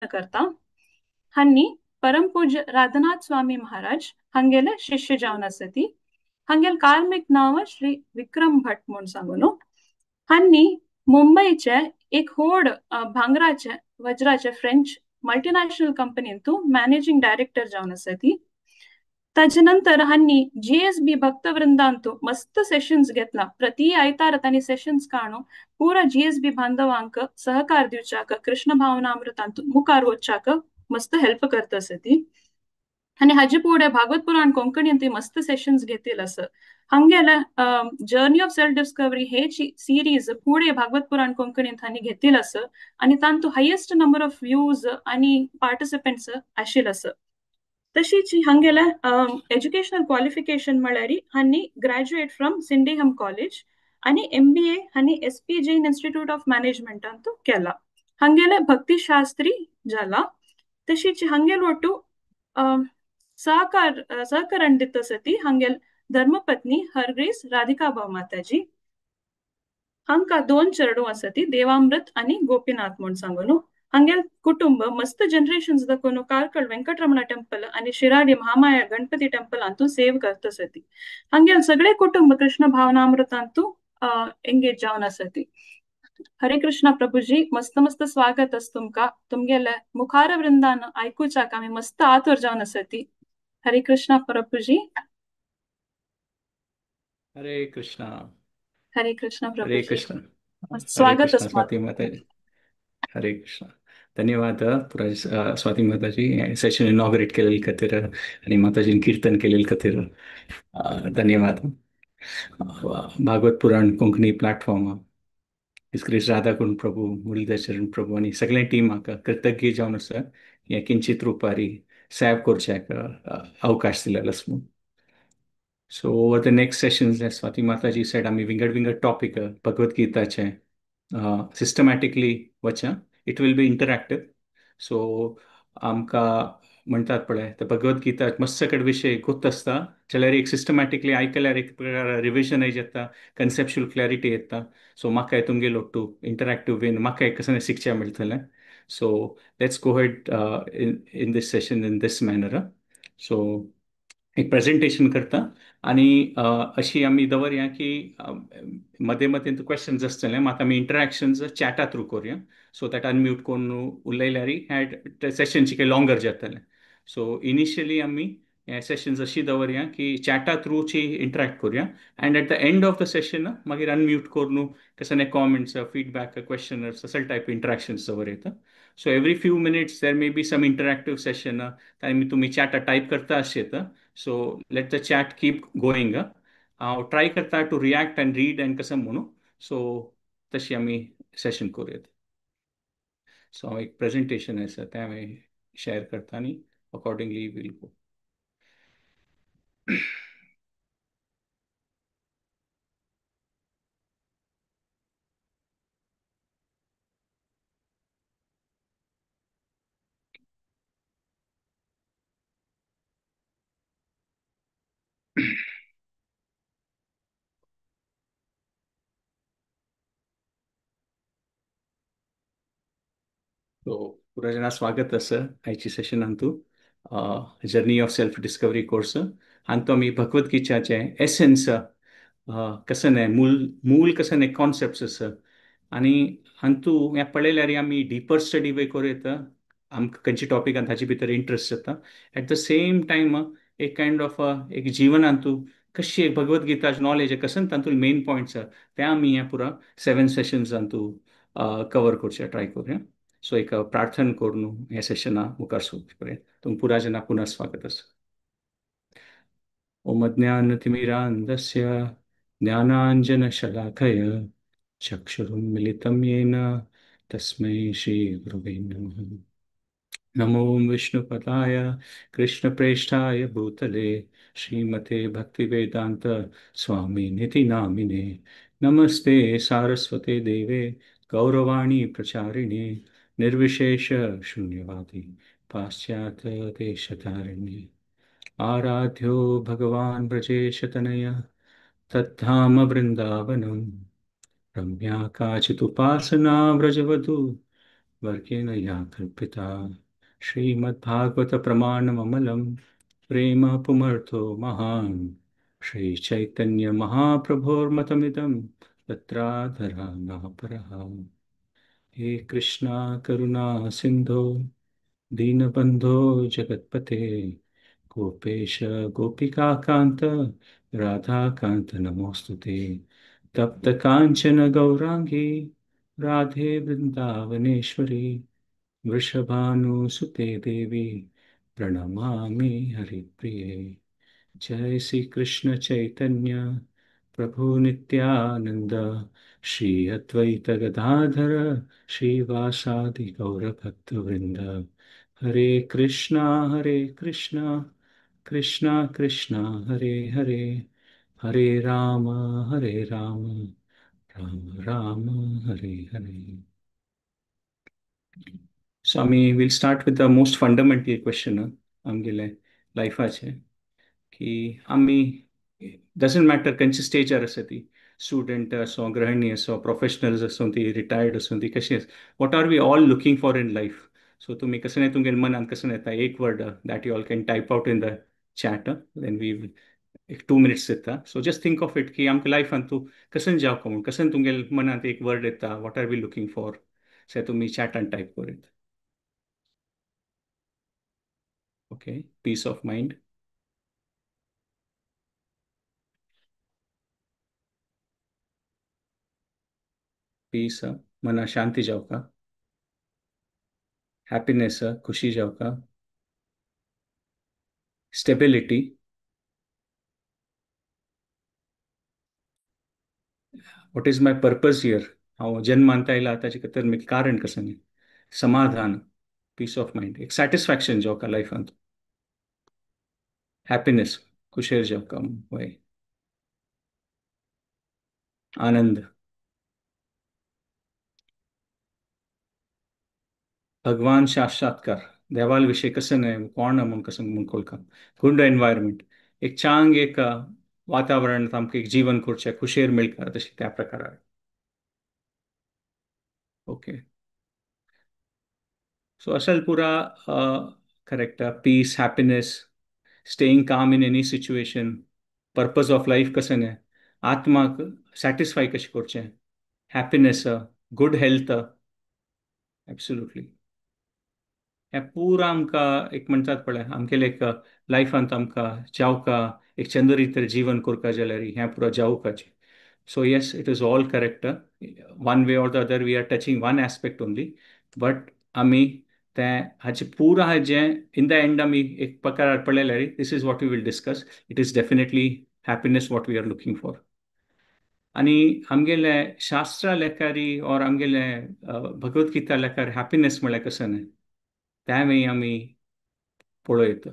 करता हन्नी परमपूज्य राधानाथ स्वामी महाराज हंगेले शिष्य जावन आसती. हंगेल कार्मिक नाव श्री विक्रम भट म्हणून सांगून हन्नी मुंबईचे एक व्हड भांगराचे वज्राचे फ्रेंच मल्टीनॅशनल कंपनींतू मॅनेजिंग डायरेक्टर जावन आसती. ताजे नंतर हन्नी जीएसबी भक्तवृंदांतू मस्त सेशन्स घेतला. प्रति आयतार तांणी सेशन्स काणू पूरा जीएसबी बांधवांक सहकार दिवच्याक कृष्ण भावनामृतांतू मुखार वच्चाक मस्त हेल्प करता आसती. आणि हाजे फुडें भागवत पुराण कोंकणीन ती मस्त सेशन्स घेतील असं. हंगेले जर्नी ऑफ सेल्फ डिस्कवरी हे सिरीज पुढे भागवत पुराण कोंकणीन तांणी घेतील असं. आणि तांतू हायेस्ट नंबर ऑफ व्ह्यूज आणि पार्टिसिपेंट्स आशिल असं. तशीच हंगेले एज्युकेशनल क्वालिफिकेशन म्हळ्यार हांनी ग्रॅज्युएट फ्रॉम सिंडिहम कॉलेज आणि MBA हांनी SP जैन इन्स्टिट्यूट ऑफ मॅनेजमेंटांतू केला. हंगेले भक्तिशास्त्री जाला. तशीच हंगेल ಒಟ್ಟು सहकरण दित सती हंगेल धर्मपत्नी हरग्रेस राधिकाबाव माताजी. हांका 2 चेडू आसती देवामृत आणि गोपीनाथ म्हणून सांगून. हंगेल कुटुंब मस्त जनरेशन्स दाखवून कारकळ वेंकटरमण टेंपल आणि शिराडी महामाया गणपती टेंपल हातू सेव करत असती. हंगेल सगळे कुटुंब कृष्ण भावनामृतांतू एंगेज जावन आसती. हरे कृष्णा प्रभुजी मस्त मस्त स्वागत अस तुमका. तुमगेले मुखार वृंदान ऐकूच्याक आम्ही मस्त आतुर जावन आसती. हरे कृष्णा प्रभुजी. हरे कृष्णा. हरे कृष्णा हरे प्रभुजी. कृष्णा. मस्त हरे स्वागत कृष्णा अस स्वाति माता जी. हरे कृष्णा. धन्यवाद स्वाति माता जी सेशन इनॉग्रेट केलेल खातीर आणि माताजीन कीर्तन केलेल खातीर धन्यवाद. भागवत पुराण कोंकणी प्लॅटफॉर्म इस्क्रीस राधाकुंड प्रभू मुरलीधर चरण प्रभू आणि सगळे टीम हाका कृतज्ञ जावन आसा हे किंचित रुपारी सेव करच्याक अवकाश दिलेलो आसा. So over the next sessions, as Swati Mataji said, आम्ही विंगड विंगड टॉपिक भगवत गीताचे सिस्टमॅटिकली वचा. It will be interactive. So आमकां म्हणटात पळय ते भगवत गीता मस्त सकट विशय गुर्त आसता जाल्यार एक सिस्टमॅटिकली आयकल्यार एक प्रकार रिविजन जाता, कन्सेप्च्युअल क्लॅरिटी येता. सो म्हाकाय तुमगेलो टू इंटरॅक्टिव्ह वेन म्हाकाय कसं शिकचें मेळटलें. So let's go head in this session in this manner. So एक प्रेझेंटेशन करता आणि अशी आम्ही दवरया की मध्ये मध्ये क्वेश्चन्स आसतले मात आमी इंटरॅक्शन्स चॅटा थ्रू करूया. सो दॅट अनम्यूट करून उलयल्यार हॅड सेशनचे काही लॉंगर जातले. सो इनिशियली आम्ही हे सेशन्स अशी दवरया की चॅटा थ्रूची इंटरॅक्ट करूया and at the end of the session मागीर अनम्यूट करून कसं कॉमेंट्स फीडबॅक क्वेश्चनर्स असल टायप इंटरॅक्शन्स दवरयता. So every few minutes there may be some interactive session तुम्ही चॅटा टायप करता आसत. So let the chat keep going. Try करता to react and read and कसं म्हणू. सो तशी आम्ही सेशन करूयात. सो एक प्रेझेंटेशन आहे सर ते आम्ही शेअर करता आणि अकॉर्डिंगली विल गो. सो पुरा जना स्वागत असं आयची सेशन अंतू journey of self discovery course हांतू आमी भगवद्गीताचे एसेन्स कसं नाही मूल कसं नाही कॉन्सेप्ट्स आसा आणि हांतू हे पळयल्यार आमी डिपर स्टडी वे करूं आमकां खंयची टॉपिकान ताचे भितर इंट्रस्ट जाता. एट द सेम टायम एक कायंड ऑफ एक जिवनांतू कशी एक भगवद्गीताचे नॉलेज कसं तातूंत मेन पॉयंट्स ते आमी हे पुरा 7 सेशन्सांतू कवर करचे ट्राय करूया. सो एक प्रार्थना करून हे सेशना मुखार सोडचे तुमकां पुरा जना पुनः स्वागत आसा. ओम ज्ञानतिमिरान्धस्य ज्ञानाञ्जनशलाकय चक्षुरुन्मिलितं येन तस्मै श्रीगुरवे नमः. नमो विष्णुपदाय कृष्णप्रेष्ठाय भूतले श्रीमते भक्तिवेदांत स्वामिनिति नामिने. नमस्ते सारस्वते देवे गौरवाणी प्रचारिणे निर्विशेष शून्यवादी पाश्चात्य देशधारिणे. आराध्यो भगवान् ब्रजेशतनय तद्धाम वृन्दावनं रम्या काचिदुपासना व्रजवधू वर्गेण या कल्पिता श्रीमद्भागवतप्रमाणममलं प्रेम पुमर्थो महान् श्रीचैतन्यमहाप्रभोर्मतमिदं तत्राधरामः परः। हे कृष्णा करुणा सिन्धो दीनबन्धो जगत्पते गोपेश गोपिकान्त राधाकान्त नमोऽस्तु ते। तप्तकाञ्चन गौराङ्गी राधे वृन्दावनेश्वरी वृषभानुसुते देवी प्रणमामि हरिप्रिये। जय श्री कृष्ण चैतन्य प्रभु नित्यानंद श्री अद्वैत गदाधर श्रीवासादि गौरभक्तवृंद। हरे कृष्णा कृष्णा कृष्णा हरे हरे, हरे Ram Ram Ram Hare Hare. Swami, we'll start with the most fundamental question आमगेले लायफाचे की आम्ही डजंट मॅटर खंयच्या स्टेजार आसा ती स्टुडंट असो गृहिणी असो प्रोफेशनल्स असो ती रिटायर्ड असो ती कशी what are we all looking for in life. So तुम्ही कसं नाही तुमगे मनात कसं येता एक word that you all can type out in the chat then we एक 2 minutes येता. So just think of it की आमच्या लायफान तू कसं जाव का म्हणून कसं तुमगे मनात एक वर्ड येता what are we looking for say तुम्ही चॅटान टायप करीत. Okay, peace of mind, peace मना शांती जाव का, हॅपीनेस खुशी जाव का, stability, what is my purpose here, हांव जन्मांत आयला ताचे खातीर मी कारण कसं न्ही, समाधान, पीस ऑफ माइंड, एक सॅटिस्फॅक्शन जाव का लायफांत, हॅपीनेस खुशेर जाव का वय, आनंद, भगवान साक्षात्कार देवाल विषय कसं नाही कोण म्हणून कसं म्हणून कळका, गुड एन्वायरमेंट एक चांग एक वातावरण आमकां एक जीवन करचें खुशेर मेळटा तशें त्या प्रकारान. ओके, सो असल पुरा करेक्ट पीस हॅपीनेस स्टेइंग काम in any situation, purpose of life कसं नाही आत्माक सॅटिस्फाय कशें करचें, हॅपीनेस गुड हेल्थ एब्सोल्युटली हे पुरा आमकां एक म्हणटात पळय आमगेले एक लायफांत आमकां जावका एक चंद रितीर जीवन करता जाल्यार हें पुरो जावपाचें. So yes it is all correct, one way or the other we are touching one aspect only, but आमी तें हाचे पुरा हाजें इन द एंड आमी एक प्रकारार पळयल्यार this is what we will discuss, it is definitely happiness what we are looking for. आनी आमगेले शास्त्रा लेखारी और आमगेले भगवद्गीता लेखार हॅपीनेस म्हळ्यार कसं न्ही त्या वेळी आमी पळयत.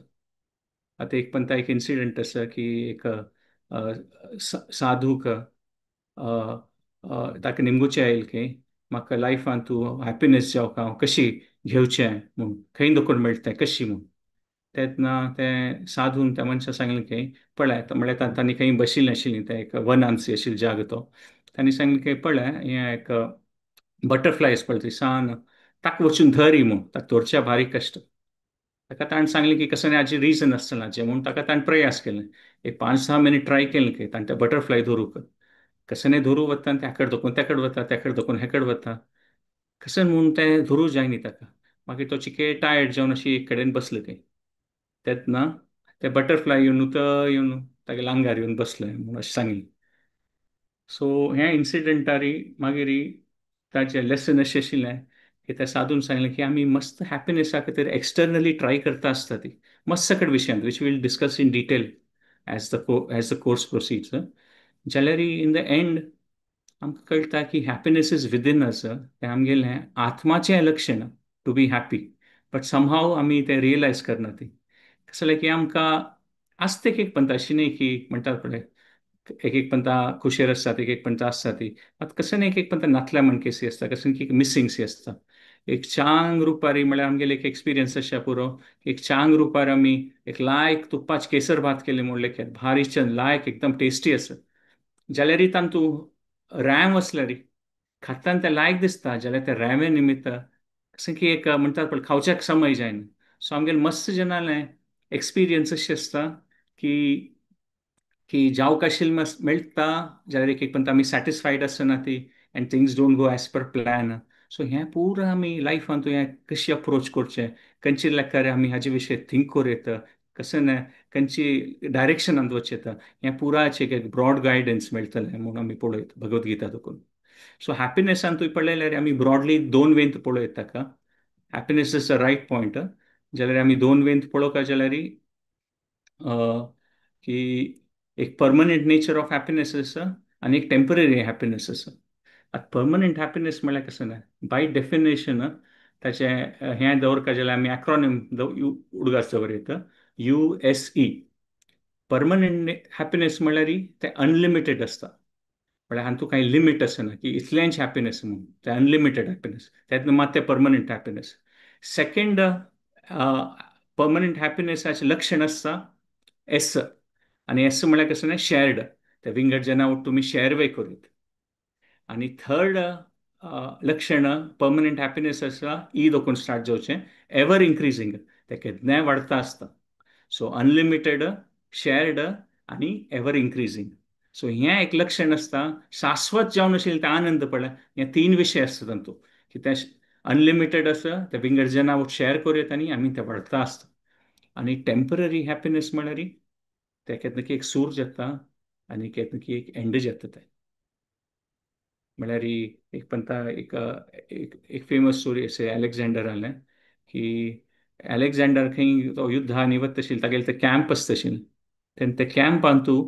आता एक पंता एक इन्सिडेंट आसा की एक साधूक ताका निमगुचे आयल की म्हाका लायफान तूं हॅपीनेस जावका हांव कशी घेवचें म्हूण खंय दुखून मेळटा कशी म्हूण तेन्ना ते साधून त्या मनशाक सांगलें की पळय म्हळ्यार तांणी खंय बशिल्लीं आशिल्लीं ते एक वनांत आशिल्ली जाग तो तांणी सांगलें की पळय हें एक बटरफ्लाय आसा पळय थंय सान ताका वचून धरी म्हूण ताका धरच्या भारी कश्ट. ताका ताणें सांगलें की कसं हाजें रिजन आसतलां म्हूण ताका ताणें प्रयास केले एक 5-6 मिनीट ट्राय केलें की ताणें त्या बटरफ्लाय धरूंक कसं धरू वता आनी तेकडे धोकून तेकडे वता तेकडे धोकून हेकडे वता कसं म्हणून तें धरू जायनी ताका. मागीर तो चिके टायर्ड जावन अशी एक कडेन बसलो थंय तेन्ना ते बटरफ्लाय येवन येवन तागे आंगार येवन बसलें म्हूण अशें सांगलें. सो ह्या इन्सिडेंटारी मागीर ताचें लेसन अशें आशिल्लें की त्या साधून सांगलें की आमी मस्त हॅपीनेसा खातीर एक्सटर्नली ट्राय करता आसता ती मस्त सकट विशयांत we will discuss in detail as the course proceeds जाल्यार इन द एंड आमकां कळटा की हॅपीनेस इज विदीन अस तें आमगेलें आत्माचें लक्षण to be happy, but somehow आमी तें रियलायज करना ती कसं जालें की आमकां आसता एक पंत अशी न्ही की म्हणटात पळय एक पंता खुशेर आसतात एक पंता आसता ती आतां कसं न्ही एक पंता नातल्या मणकेसी आसता कसं की मिसिंग सी आसता. एक चांग रुपारी म्हळ्यार आमगेले एक एक्सपिरियन्स आसा पुरो एक चांग रुपार आमी एक लायक तुपाच केसर भात केले म्हणले की भारी लायक एकदम टेस्टी आसा जाल्यार तातूंत रॅम असल्यार खातान तें लायक दिसता जाल्यार त्या रॅमे निमित्त कसं की एक म्हणतात पण खावच्याक समय जायना. सो आमगेले मस्त जेन्ना एक्सपिरियन्स अशी आसता की की जावं कशें मेळटा जाल्यार एक एक पण आमी सॅटिस्फायड आसना ती, and things don't go as per plan. So हें पुरो आमी लायफान तूं हें कशी अप्रोच करचें, खंयची लेकर आमी हाजे विशीं थिंक करूं येता, कसं खंयची डायरेक्शनांत वचचें येता, हें पुराचें एक ब्रॉड गायडन्स मेळटलें म्हूण आमी पळयता भगवद्गीता देखून. सो हॅपिनेसान तुवें पळयलें जाल्यार आमी ब्रॉडली दोन वेंत पळयत ताका. Happiness is the right point. जाल्यार आमी दोन वेंत पळोवंक जाल्यार की एक परमनंट नेचर ऑफ हॅपीनेस आसा आणि एक टेम्पररी हॅपीनेस आसा. आता परमनंट हॅपीनेस म्हळ्यार कसं ना, बाय डेफिनेशन ताचें हें दवरता जाल्यार आमी एक्रोनीम उडगास दवरयता, USE. परमनंट हॅपीनेस म्हळ्यार तें अनलिमिटेड आसता. म्हळ्यार हातूंत कांय लिमीट आसना की इतल्यांच हॅपीनेस म्हणून, ते अनलिमिटेड हॅपीनेस, त्यातून मात ते परमनंट हॅपीनेस. सेकंड, परमनंट हॅपीनेसाचें लक्षण आसता एस. आणि एस म्हळ्यार कसं ना, शेअर्ड. ते विंगड जेन्ना तुमी शेअर वे करीत. आणि थर्ड लक्षण परमनंट हॅपीनेस आसा ई दोकून स्टार्ट जावचें, एव्हर इन्क्रीजिंग. ते केन्नाय वाडता आसता. सो अनलिमिटेड, शेअर्ड आणि एव्हर इन्क्रीजिंग. सो हें एक लक्षण आसता. शाश्वत जावन आशिल्लें ते आनंद पळय, हे तीन विशय आसता तातूंत. की ते अनलिमिटेड आसा, ते विंगड जेन्ना शेअर करूं आनी आमी ते वाडता आसता. आणि टेम्पररी हॅपीनेस म्हळ्यार ते केन्ना की एक सूर जाता आणि केन्ना की एक एंड जाता ते. म्हळ्यार एक म्हणटा एक फेमस स्टोरी आसा अलेक्झांडराले, की अलेक्झांडर खंय तो युद्धान वता आशिल्लो, तागेले ते कॅम्प आसता आशिल्ले. तेन्ना ते कॅम्पान तूं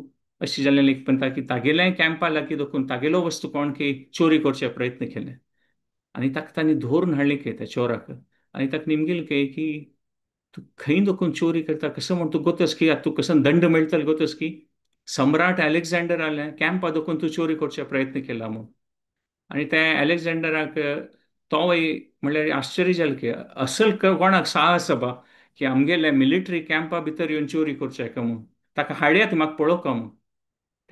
अशें जाल्लें एक म्हणटा की तागेल्या कॅम्पा लागीं देखून तागेलो वस्तू कोण की चोरी करचे प्रयत्न केले. आणि ताका तांणी धरून हाडलें की त्या चोराक. आणि ताका निमगेलें की तू खंय देखून चोरी करता, कसं म्हण तू गोतस की तू कसं दंड मेळटलो गोतस की सम्राट अलेक्झांडर आले कॅम्पा देखून तू चोरी करचे प्रयत्न केला म्हणून. आणि त्या अलेक्झांडराक तोवय म्हणल्यार आश्चर्य जालें की असल कोणाक साहस बा की आमगेल्या मिलिटरी कॅम्पा भितर येवन चोरी करचे काय म्हणून. ताका हाडयात म्हाका पळोवका म्हणून.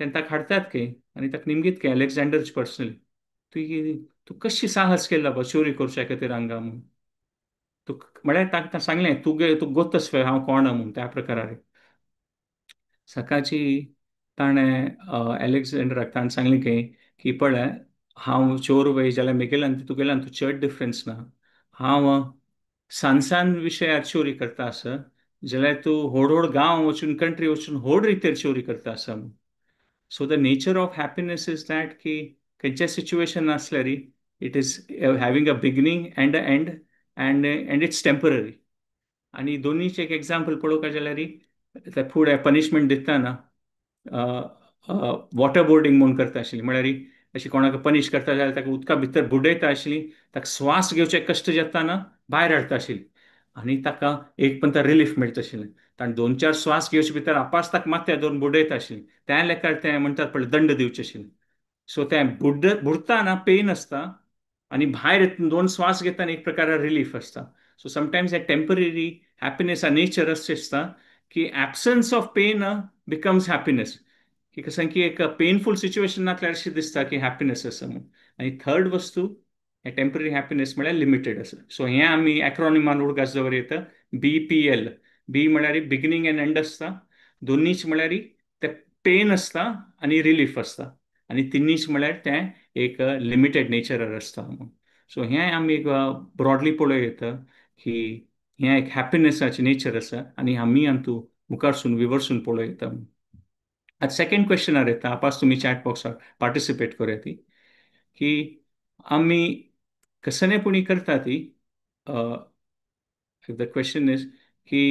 तेन्ना ताका हाडटात की आनी ताका निमगीत की अलेक्झांडरची पर्सनली तू कशी साहस केला बा चोरी करच्या खातीर हांगा म्हणून. तू म्हळ्यार ताका सांगलें तू गोतस पळय हांव कोण म्हणून त्या प्रकारार. सकाळची ताणें अलेक्झांडराक ताणें सांगलें की पळय हांव चोर वय जाल्यार म्हगेल्यान तुगेल्यान तू चड डिफरन्स ना. हांव सानसान विशयार चोरी करता आसा जाल्यार तूं व्हड व्हड गांव वचून कंट्री वचून व्हड रितीर चोरी करता आसा. So the nature of happiness is that की खंयच्या सिच्युएशन आसल्यार it is having a beginning and a end, and it's temporary. आणि दोनीचे एक एक्झाम्पल पळोवपाक जाल्यार फुडें पनिशमेंट दितना वॉटर बोर्डिंग म्हणून करता आशिल्ली. म्हळ्यार अशी कोणाक पनीश करता जाल्यार ताका उदका भितर बुडयता आशिल्ली, ताका स्वास घेवचे कश्ट जाताना भायर हाडटा आशिल्ली. आनी ताका एक पण रिलीफ मेळटा आशिल्लें. ताणें 2-4 स्वास घेवचे भितर आपास ताका माथ्यार धरून बुडयता आशिल्ली. त्या लेकार ते म्हणटात पळय दंड दिवचे आशिल्ले. सो ते बुडटाना पेन आसता आणि भायर 2 स्वास घेताना एक प्रकार रिलीफ आसता. सो समटायम्स हे टेम्पररी हॅपीनेस नेचर अशें आसता की ॲब्सन्स ऑफ पेन बिकम्स हॅपीनेस. की कसं की एक पेनफूल सिच्युएशनांतल्यार अशें दिसता की हॅपीनेस आसा म्हणून. आणि थर्ड वस्तू हे टेम्पररी हॅपीनेस म्हळ्यार लिमिटेड आसा. सो हें आमी एक्रोनिमान उडगास दवरयता BPL. बी म्हळ्यार बिगिनींग एंड एंड आसता. दोनीच म्हळ्यार ते पेन आसता आनी रिलीफ आसता. आनी तिनीच म्हळ्यार तें एक लिमिटेड नेचरार आसता म्हणून. सो हें आमी एक ब्रॉडली पळोवं की हें एक हॅपीनेसाचें नेचर आसा आनी आमी हातूंत मुखारसून विवरसून पळोवं येता. आता सेकंड क्वेश्चनार येता, आपास तुम्ही चॅट बॉक्सार पार्टिसिपेट करूया ती की आम्ही कसनेपुणी करता ती. द क्वेश्चन इज की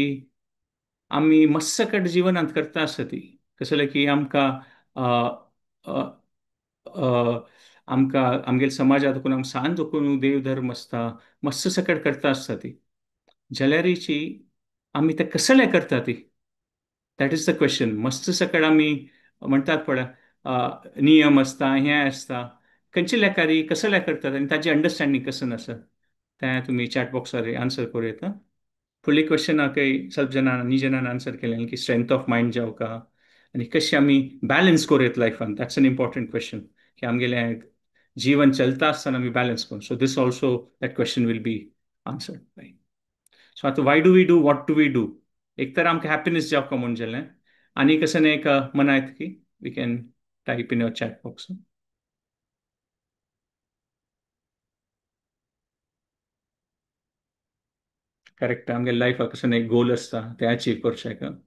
आम्ही मस्सकट जीवनांत करता आसता ती कसले की आमकां आमकां आमगेल्या समाजात देखून आमकां सान देखून देव धर्म आसता मस्स सकट करता आसता ती जाल्यारीची आमी ते कसले करता ती. That is the question. मस्त सकट आमी म्हणटात पळय नियम आसता हें आसता खंयचे लेकारी कसले करतात आनी ताची अंडरस्टँडींग कसं आसा तें तुमी चॅट बॉक्सार आन्सर करूं येता. फुडली क्वेश्चनाकय ಸ್ವಲ್ಪ जन नी जनान आन्सर केलें की स्ट्रेंथ ऑफ मायंड जावका आनी कशी आमी बॅलन्स करूं येता लायफान. दॅट्स एन इम्पॉर्टंट क्वेश्चन की आमगेलें जीवन चलता आसतना आमी बॅलन्स करूं. So this also that question will be answer. So आतां why do we do what do we do. एक तर आमकां हॅपीनेस जावं म्हणून जालें, आनी कसं एक मनायत की we can type in your chat box. Correct. आमगे लायफाक कसं एक गोल आसता ते अचीव करचें.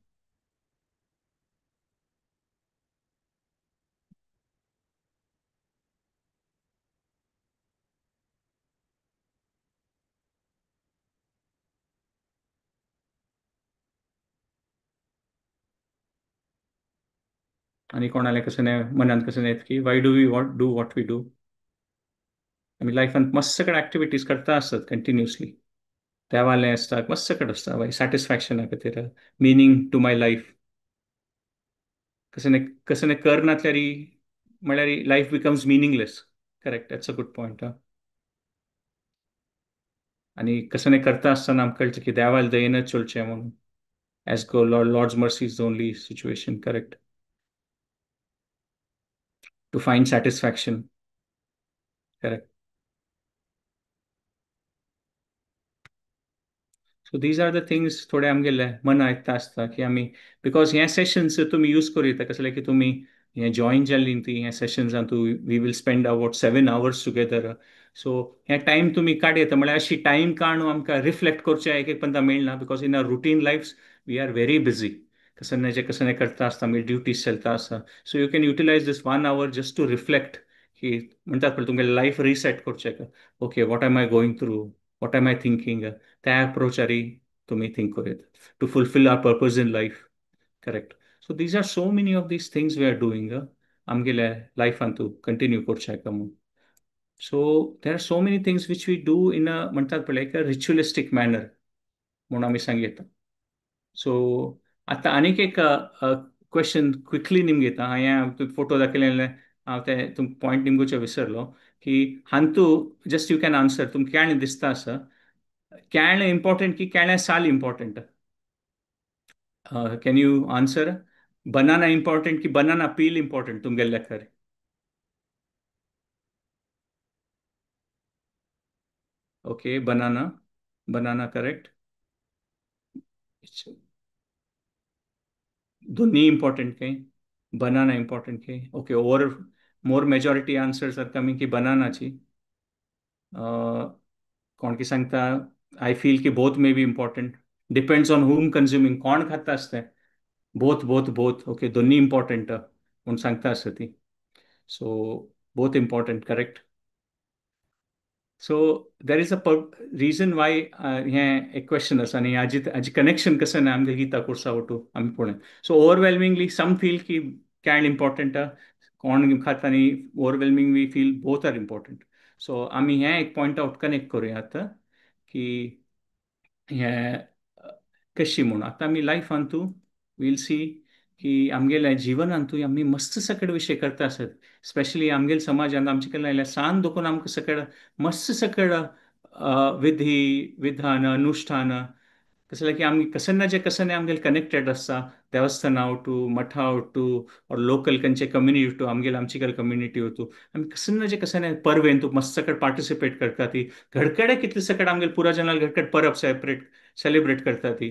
आनी कोणालें कसं मनान कसं येत की why do we what do what we do. आमी लायफान मस्त सगळे ऍक्टिव्हिटीज करता आसतात कंटिन्युअसली. देवालें आसता मस्त सकट आसता वाय सॅटिस्फॅक्शना खातीर, मिनींग टू माय लायफ. कसं करनातल्यार म्हळ्यार life becomes meaningless. Correct. That's a good point. आणि कसं करता आसतना आमकां कळटा की देवाल दयेनच चलचें म्हणून. As go lord's mercy is the only situation. Correct. To find satisfaction. Correct. So these are the things थोडे आमगेले मन आयकता आसता की आमी बिकॉज हे सेशन्स तुमी यूज करूं येता कसले की तुमी हे जॉईन जाल्ली ती हे सेशन्सां तू we will spend about 7 hours together. So हे टायम तुमी काड येता म्हळ्यार अशी टायम काडून आमकां रिफ्लेक्ट करचें एक एक पंदा मेळना because in a routine life we are very busy. कसं करता आसता आमगे ड्युटीज चलता आसता. So you can utilise this 1 hour just to reflect की म्हणटात पळय तुमगे लायफ रिसेट करचें. Okay what am I going through, what am I thinking. त्या अप्रोचारी तुम्ही थिंक करूं येता to fulfil our purpose in life. Correct. So these are so many of these things we are doing आमगेल्या लायफान तूं continue करचें म्हणून. So there are so many things which we do in a म्हणटात पळय एक रिच्युअलिस्टीक मॅनर म्हणून आमी सांग येता. सो आतां आनीक एक क्वेश्चन क्विकली निमगे येता. हांवें फोटो दाखयलेले हांव ते तुमकां पॉयंट निमगोवचें विसरलो की हांतू जस्ट यू कॅन आन्सर तुमकां केळें दिसता आसा केळें इम्पॉर्टंट की केळ्या साल important. Can you answer. Banana important की बनाना पील इम्पॉर्टंट तुमगेल्या खर. Okay banana. Banana correct. दोन्ही इम्पॉर्टंट काही. बनाना इम्पॉर्टंट काही. Okay over more majority answers are coming की बनानाची. कोण की सांगता आय फील की both may be important. Depends on whom consuming कोण खाता आसता. बोथ बोथ बोथ ओके दोन्ही इम्पॉर्टंट म्हणून सांगता आसता ती. So both important correct. So there is a reason Y हें एक क्वेश्चन आसा आनी हाजी कनेक्शन कशें ना आमगे गीता कोर्सा वटू आमी पळय. सो ओवरवेल्मिंगली सम फील की कॅण इम्पॉर्टंट कोण खाता आनी overwhelming feel both are important. So आमी हें एक पॉयंट आउट कनेक्ट करुयात की हें कशी म्हणून आतां आमी लायफान तूं वील सी की आमगेल्या जिवनांतूय आमी मस्त सकट विशय करता आसत. स्पेशली आमगेल्या समाजांत आमचे कडल्यान लायल्यार सान देखून आमकां सकट मस्त सकट विधी विधान अनुश्ठान कसले की आमी कसं आमगेले कनेक्टेड आसता देवस्थाना वटू मठा वटू और लोकल खंयचे कम्युनिटी वटू आमगेले आमची कम्युनिटी वटू आमी कसं परबेन तूं मस्त सकट पार्टिसिपेट करता ती घडकडे कितले सकट आमगेले पुराजनाल घडकड परब सेलिब्रेट करता ती.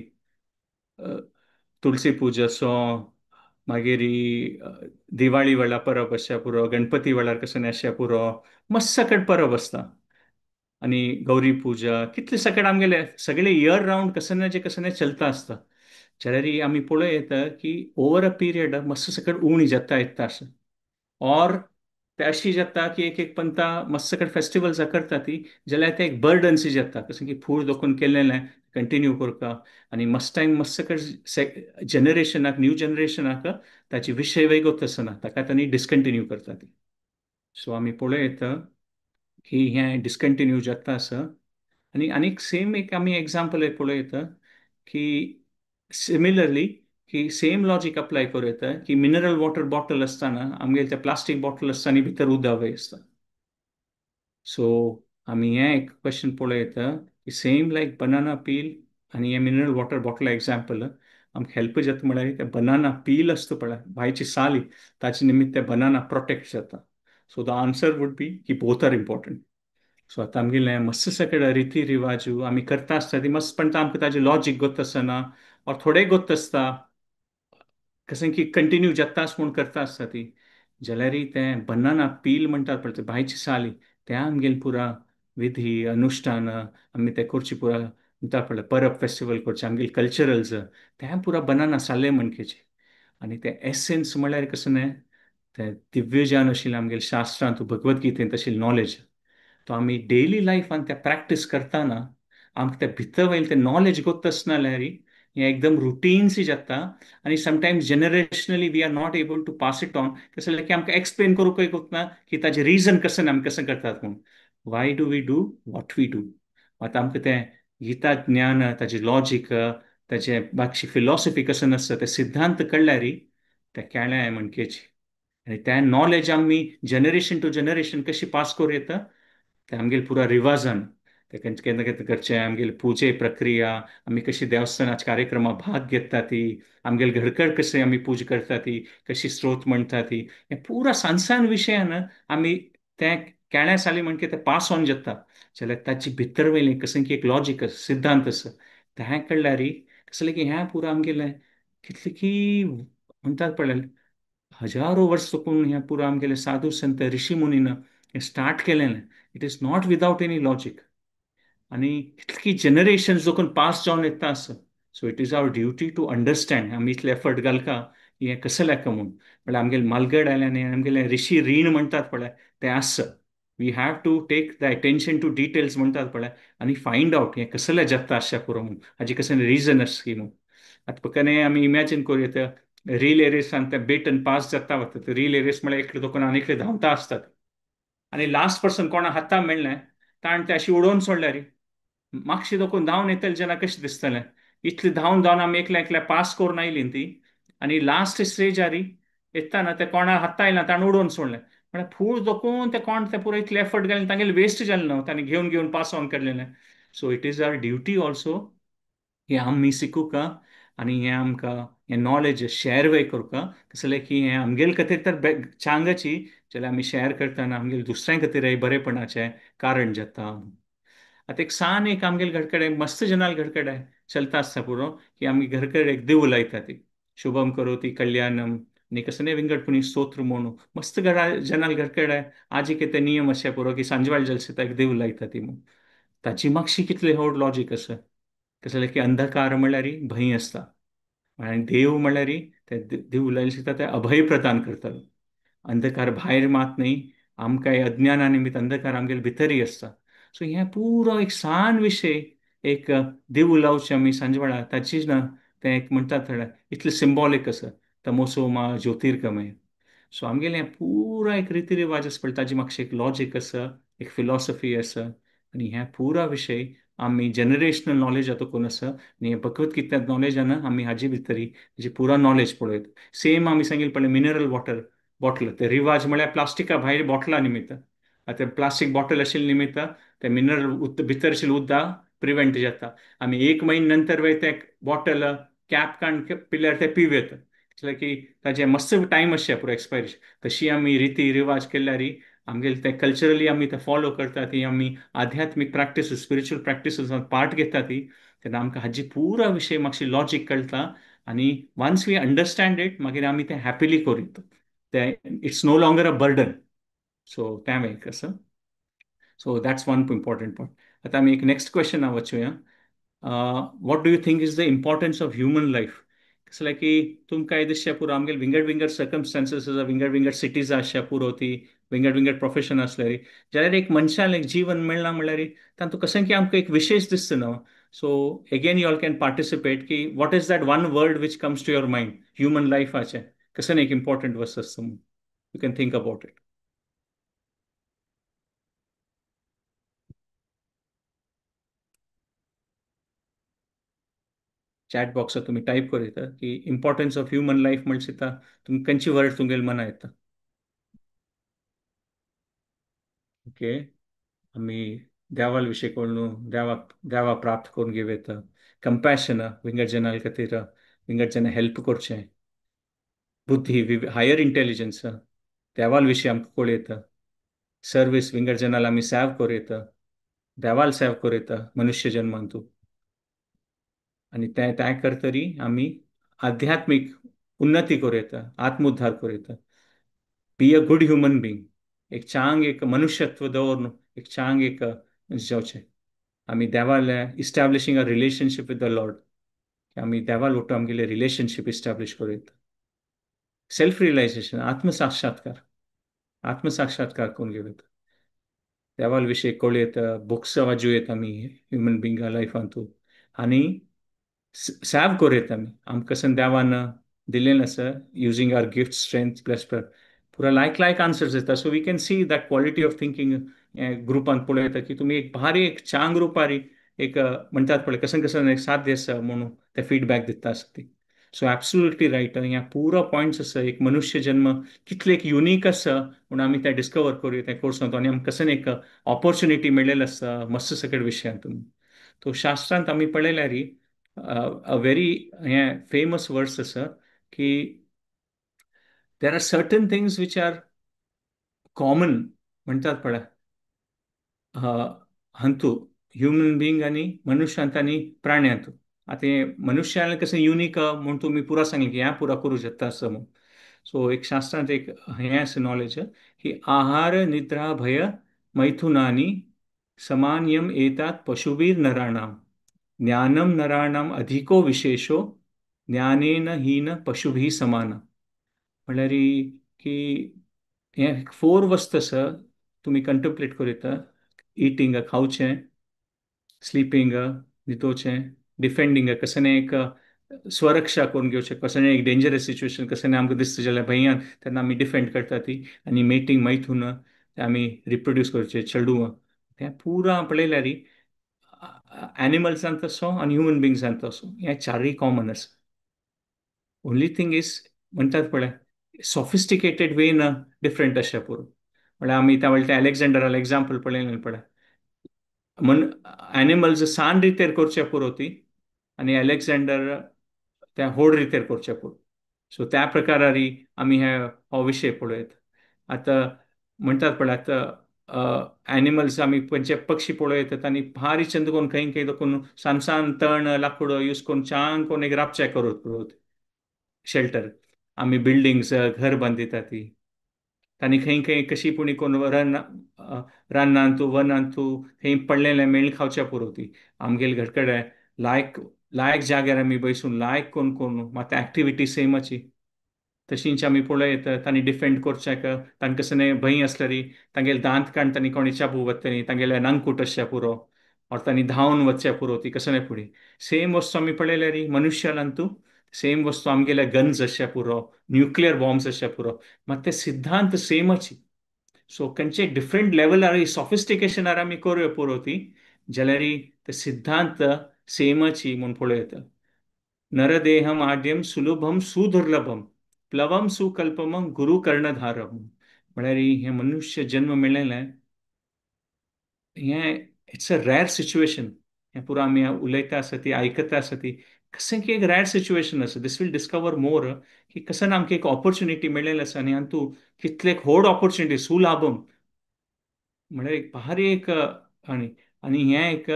तुलसी पूजा सो मागीर दिवाळी वेळार परब आसच्या पुरो गणपती वेळार कसं आसच्या पुरो मस्त सकट परब आसता. आनी गौरी पुजा कितले सकट आमगेले सगळे इयर रावंड कसं चलता आसता. जाल्यार आमी पळय येता की ओवर अ पिरियड मस्त सकट उणी जाता येता आसा. और ते अशी जाता की एक एक पंता मस्त सकट फेस्टिवल्स करता ती जाल्यार ते एक बर्डन्स जाता कसं की फूड दोखून केल्लें कंटिन्यू करता आनी मस्त टायम मस्त सकट जनरेशनाक न्यू जनरेशनाक ताची विशय वेगळोच आसना ताका तांणी डिस्कंटिन्यू करता ती. सो आमी पळय येता की हें डिस्कंटिन्यू जाता आसा. आनीक सेम एक आमी एग्जाम्पल एक पळय येता की सिमिलरली की सेम लॉजीक अप्लाय करूं येता की मिनरल वॉटर बॉटल आसतना आमगेले ते प्लास्टीक बॉटल आसता आनी भितर उदक वय आसता. सो आमी हें एक क्वेश्चन पळय येता की सेम लायक बनाना पील आनी हें मिनरल वॉटर बॉटल एग्जाम्पल आमकां हेल्प जाता म्हळ्यार ते बनाना पील आसता पळय भायची साल ताचे निमित्त ते बनाना प्रोटेक्ट जाता. So the answer would be की बोथ आर इम्पॉर्टंट. सो आतां आमगेलें मस्त सगळे रिती रिवाजू आमी करता आसता ती मस्त, पण आमकां ताजें लॉजीक गोत्त आसना, और थोडे गोत्त आसता कशें की कंटिन्यू जत्तास म्हूण करता आसता ती, जाल्यार तें बनाना पील म्हणटात पळय ते भायची साली, ते आमगेल पुरा विधी अनुश्ठान आमी ते करची पुरा म्हणटा पळय परब फेस्टिवल करचे आमगेले कल्चरल्स ते पुरा बनाना साले म्हणकेचे. आनी ते एसेन्स म्हळ्यार कसं न्हय, ते दिव्य ज्ञान आशिल्लें आमगेल्या शास्त्रांत भगवद्गीतेंत आशिल्लें नॉलेज, तो आमी डेली लायफान ते प्रॅक्टीस करतना आमकां ते भितर वयलें तें नॉलेज गोत्त आसना जाल्यार हें एकदम रुटीन सी जाता. आनी sometimes generationally we are not able to pass it on, कसं जालें की आमकां एक्सप्लेन करूंकय गोतना की ताजें रिजन कसं आमी कसं करतात म्हूण. Why do we do what we do. आतां आमकां तें गीता ज्ञान ताजें लॉजीक ताजें बाकीची फिलॉसॉफी कसं आसता ते सिद्धांत कळल्यार ते केळ्ळें म्हणकेची. आनी तें नॉलेज आमी जनरेशन टू जनरेशन कशी पास करूं येता, ते आमगेले पुरा रिवाजान ते केन्ना केन्ना करचे आमगेली पुजे प्रक्रिया, आमी कशी देवस्थानाच्या कार्यक्रमात भाग घेता ती, आमगेले घडकड कशें आमी पूजा करता ती, कशी स्त्रोत म्हणटा ती, हें पुरा सानसान विशयान आमी तें केळ्ळें साली म्हणके तें पास ऑन जाता. जाल्यार ताची भितर वयलें कसं की एक लॉजीक सिद्धांत आसा, तें कळल्यार कसं जालें की हें पुरा आमगेलें कितलें की म्हणटात पळय हजारो वर्स चुकून हें पुरो आमगेले साधू संत ऋषी मुनीन हें स्टार्ट केलेलें. It is not without any logic. आनी कितली जनरेशन जोकून पास जावन येता आसा. So it is our duty to understand आमी इतले एफर्ट घालता हें कसं लेका म्हूण. म्हळ्यार आमगेले मालगड आयल्यान आमगेले ऋषी रीण म्हणटात पळय ते आसा. We have to take the attention to details म्हणटात पळय, आनी फायंड आवट हें कसलें जाता आसचें पुरो म्हूण, हाजी कसलें रिजन आसा म्हूण. आतां फकत आमी इमॅजीन करूं येता रिले रेसान ते बेटन पास जाता वता, रिले रेस म्हळ्यार एकले दोकून आनी एकले धांवता आसतात, आनी लास्ट पर्सन कोणा हातां मेळ्ळें ताणें तें अशें उडोवन सोडल्यार मागशें दोकून धांवन येतले जेन्ना कशें दिसतलें. इतलें धांवन धांवन आमी एकल्या एकल्या पास करून आयलीं ती, आनी लास्ट स्टेजार येताना ते कोणा हातां आयला ताणें उडोवन सोडलें. म्हळ्यार फूल दोकून ते कोण ते पुरो इतले एफर्ट घालीन तांगेलें वेस्ट जालें न्हू, ताणें घेवन घेवन पास ऑन केल्लें. So it is our duty also हें आमी शिकूंका, आनी हें आमकां हें नॉलेज शेअर वे करूंका. कसं जालें की हें आमगेले खातीर तर चांगची, जाल्यार आमी शेअर करतना आमगेले दुसऱ्यां खातीरय बरेपणाचें कारण जाता. आतां एक सान एक आमगेले घडकडे मस्त जनाल घडकडे चलता आसता पुरो की आमी घडकडे एक देव उलयता ती शुभम करोती कल्याणम नी कसं नाही विंगडपुणी स्तोत्र म्हणू मस्त जनाल घडकडे आजी कितें नियम अशें पुरो की सांजवाळ जलसिता एक देव उलयता ती म्हणून ताची मातशी कितले व्हड लॉजीक आसा. कसं जालें की अंधकार म्हळ्यार भंय आसता, आनी देव म्हळ्यार ते देव उलयले दिसता ते अभय प्रदान करतालो. अंधकार भायर मात न्ही, आमकां अज्ञाना निमित्त अंधकार आमगेले भितरय आसता. सो हें पुरो एक सान विशय एक देव उलोवचें आमी सांजे वेळार ताची ना तें एक म्हणटात थोडें इतलें सिंबॉलीक आसा तमोसो मा ज्योतिर्गमय. सो आमगेलें हें पुरो एक रिती रिवाज आसा पळय ताजी म्हाका एक लॉजीक आसा, एक फिलॉसॉफी आसा, आनी हें पुरा विशय आमी जनरेशनल नॉलेज आतां आसा आनी हें भगवद्गीता नॉलेजान आमी हाजे भितर हेजी पुरा नॉलेज पळयत. सेम आमी सांगिल्लें पळय मिनरल वॉटर बॉटल ते रिवाज म्हळ्यार प्लास्टिका भायर बॉटलां निमित्त आतां प्लास्टीक बॉटल आशिल्ले निमित्त ते मिनरल भितर आशिल्लें उदक प्रिवेंट जाता. आमी एक म्हयने नंतर वय ते बॉटल कॅप काडून पिल्यार ते पिव येता की ताजें मस्त टायम आसचे पुरो एक्सपायरी. तशी आमी रिती रिवाज केल्यार आमगेले ते कल्चरली आमी ते फॉलो करता ती आमी आध्यात्मीक प्रॅक्टीस स्पिरिच्युअल प्रॅक्टीस पार्ट घेता ती तेन्ना आमकां हाजी पुरा विशय मातशी लॉजीक कळटा. आनी वन्स वी अंडरस्टँड इट मागीर आमी तें हॅपिली करीत ते it's no longer a burden. So त्या वेळेक असं so that's one important point. आता आमी एक नेक्स्ट क्वेश्चन वचूया. What do you think is the importance of human life. कसं लायक की तुमकां हे दिसचें पुरो आमगेले विंगड विंगड सर्कमस्टान्सीस आसा, विंगड विंगड सिटीज आसच्या पुरो ती विंगड विंगड प्रोफेशन आसल्यार जाल्यार एक मनशान एक जीवन मेळना म्हणल्यार तातूंत कशें की आमकां एक विशेश दिसता न्हू. So again you all can participate की what is that one word which comes to your mind human लायफाचें कसं एक इम्पॉर्टंट वस्त आसता म्हणून you can think about it. Chat बॉक्सात तुम्ही टाईप करू येता की इम्पॉर्टन्स ऑफ ह्युमन लाईफ म्हणटा तुम्ही खंयची वर्ड तुमगेले मना येता. ओके आमी देवाल विशय कळून देवा प्राप्त करून घेवं येता. कंपॅशन विंगड जनाल खातीर विंगड जना हेल्प करचें. बुद्धी हायर इंटेलिजन्स देवाल विशीं आमकां कळूं येता. सर्वीस विंगड जनाल आमी सेव करूं येता. देवाल सेव करूं मनुष्य जन्मान तू आणि त्या करतरी आम्ही आध्यात्मिक उन्नती करूं येता, आत्मोद्धार करूं येता. Be a good human being, एक चांग एक मनुष्यत्व दवरून एक चांग एक जावचें. आमी देवाल इस्टॅब्लिशिंग अ रिलेशनशीप विथ द लॉर्ड, आमी देवाल वटू आमगेले रिलेशनशीप इस्टॅब्लिश करूं येता. सेल्फ रियलायझेशन, आत्मसाक्षात्कार, आत्मसाक्षात्कार करून घेऊयात. देवाल विषयी कळूं येता, बुक्स वाचूं येता आमी ह्युमन बिंगा लायफांतू आणि सॅव करूं येता आमी. आमकां कसन देवान दिलेलें आसा, using our gift strength plus पुरा लायक आन्सर्स येता. So we can see that quality of thinking ग्रुपान पळोवं येता की तुमी एक भारी एक चांग रुपारी एक म्हणटात पळय कसन कसन एक साध्य आसा म्हणून ते फीडबॅक दिता आसता ती. So absolutely right. ह्या पुरो पॉयंट्स आसा एक मनुष्य जन्म कितले एक युनीक आसा म्हणून आमी ते डिस्कवर करूं त्या कोर्सांत आणि आमकां कसन एक ऑपॉर्च्युनिटी मेळिल्लो आसा मस्त सगळे विशयांतून. तो शास्त्रांत आमी पळयल्यार अ व्हेरी हें फेमस वर्ड्स आसा की there are certain things which are common म्हणटात पळय हंतू ह्युमन बिंग आणि मनुष्यांत आणि प्राण्यांत. आता हे मनुष्याला कसं युनिक म्हणून तुम्ही पुरा सांगले की ह्या पुरा करू शकता असं म्हणून. सो एक शास्त्रांत एक हें आसा नॉलेज की आहार निद्रा भय मैथुनानी समान्यम एतात पशुवीर नराणाम ज्ञानम नराणाम अधिको विशेषो ज्ञानेन हीन पशुभी समाना. म्हळ्यार की हे फोर वस्त आसा तुम्ही कंटेम्पलेट करूं येता. इटींग खावचें, स्लिपींग न्हिदोवचें, डिफेंडींग कसं एक स्वरक्षा करून घेवचें, कसं एक डेंजरस सिच्युएशन कसं आमकां दिसता जाल्यार भंयान तेन्ना आमी डिफेंड करता ती. आनी मेटींग मैथून आमी रिप्रोड्यूस करचे चेडूं तें पुरा पळयल्यार एनिमल्सांत तसो आनी ह्युमन बिंगसांत तसो हे चारय कॉमन आसा. ओनली थिंग इज म्हणटात पळय सॉफिस्टिकेटेड वेन डिफरंट अशें पुरो. म्हळ्यार आमी त्या वेळार अलेक्झांडराल एग्जाम्पल पळयलें पळय मन एनिमल्स सान रितेर करचे पुरो ती आनी अलेक्झांडर त्या व्हड रितेर करचे पुरो. सो त्या प्रकारारी आमी हो विशय पळयत. आतां म्हणटात पळय आतां एनिमल्स आमी खंयचे पक्षी पळयतात आनी भारी चंद करून खंय खंय करून सामसान तण लाकूड यूज करून चांग करून एक रातचे करत शेल्टर. आमी बिल्डिंग्स घर बांदिता ती तांणी खंय खंय कशी पुणी करून रानांतू वनांतू खंय पडलेले मेळ खावच्या पुरो ती आमगेले घरकडे लायक लायक जाग्यार आमी बसून लायक कोण कोण मात ऍक्टिव्हिटी सेमाची तशींच आमी पळयत तांणी डिफेंड करच्याक तांकां कसं भंय आसल्यार तांगेले दांत काडून तांणी कोणी चाबू वतली तांगेले नांगपूट असच्या पुरो और तांणी धांवन वचच्या पुरो ती कसं फुडें. सेम वस्तू आमी पळयल्यार मनुश्यालांतू सेम वस्तू आमगेले गन्स असच्या पुरो, न्युक्लियर बॉम्ब्स असच्या पुरो मात ते सिद्धांत सेमच. सो खंयचे डिफरंट लेवलार सॉफिस्टिकेशनार आमी करूं पुरो ती जाल्यार ते सिद्धांत सेमच म्हूण पळयत. नरदेहम आद्यम सुलभम सुदुर्लभम प्लवम सुकल्पम गुरु कर्णधारम. म्हळ्यार हे मनुष्य जन्म मेळिल्लें हें इट्स अ रॅर सिच्युएशन. हें पुरो आमी उलयता आसा ती आयकता आसा ती कशें की एक रॅर सिच्युएशन आसा. दिस वील डिस्कवर मोर की कसन आमकां एक ऑपॉर्च्युनिटी मेळिल्ली आसा आनी तूं कितले एक व्हड ऑपॉर्च्युनिटी सुलाभम म्हळ्यार एक भारी एक आनी आनी हें एक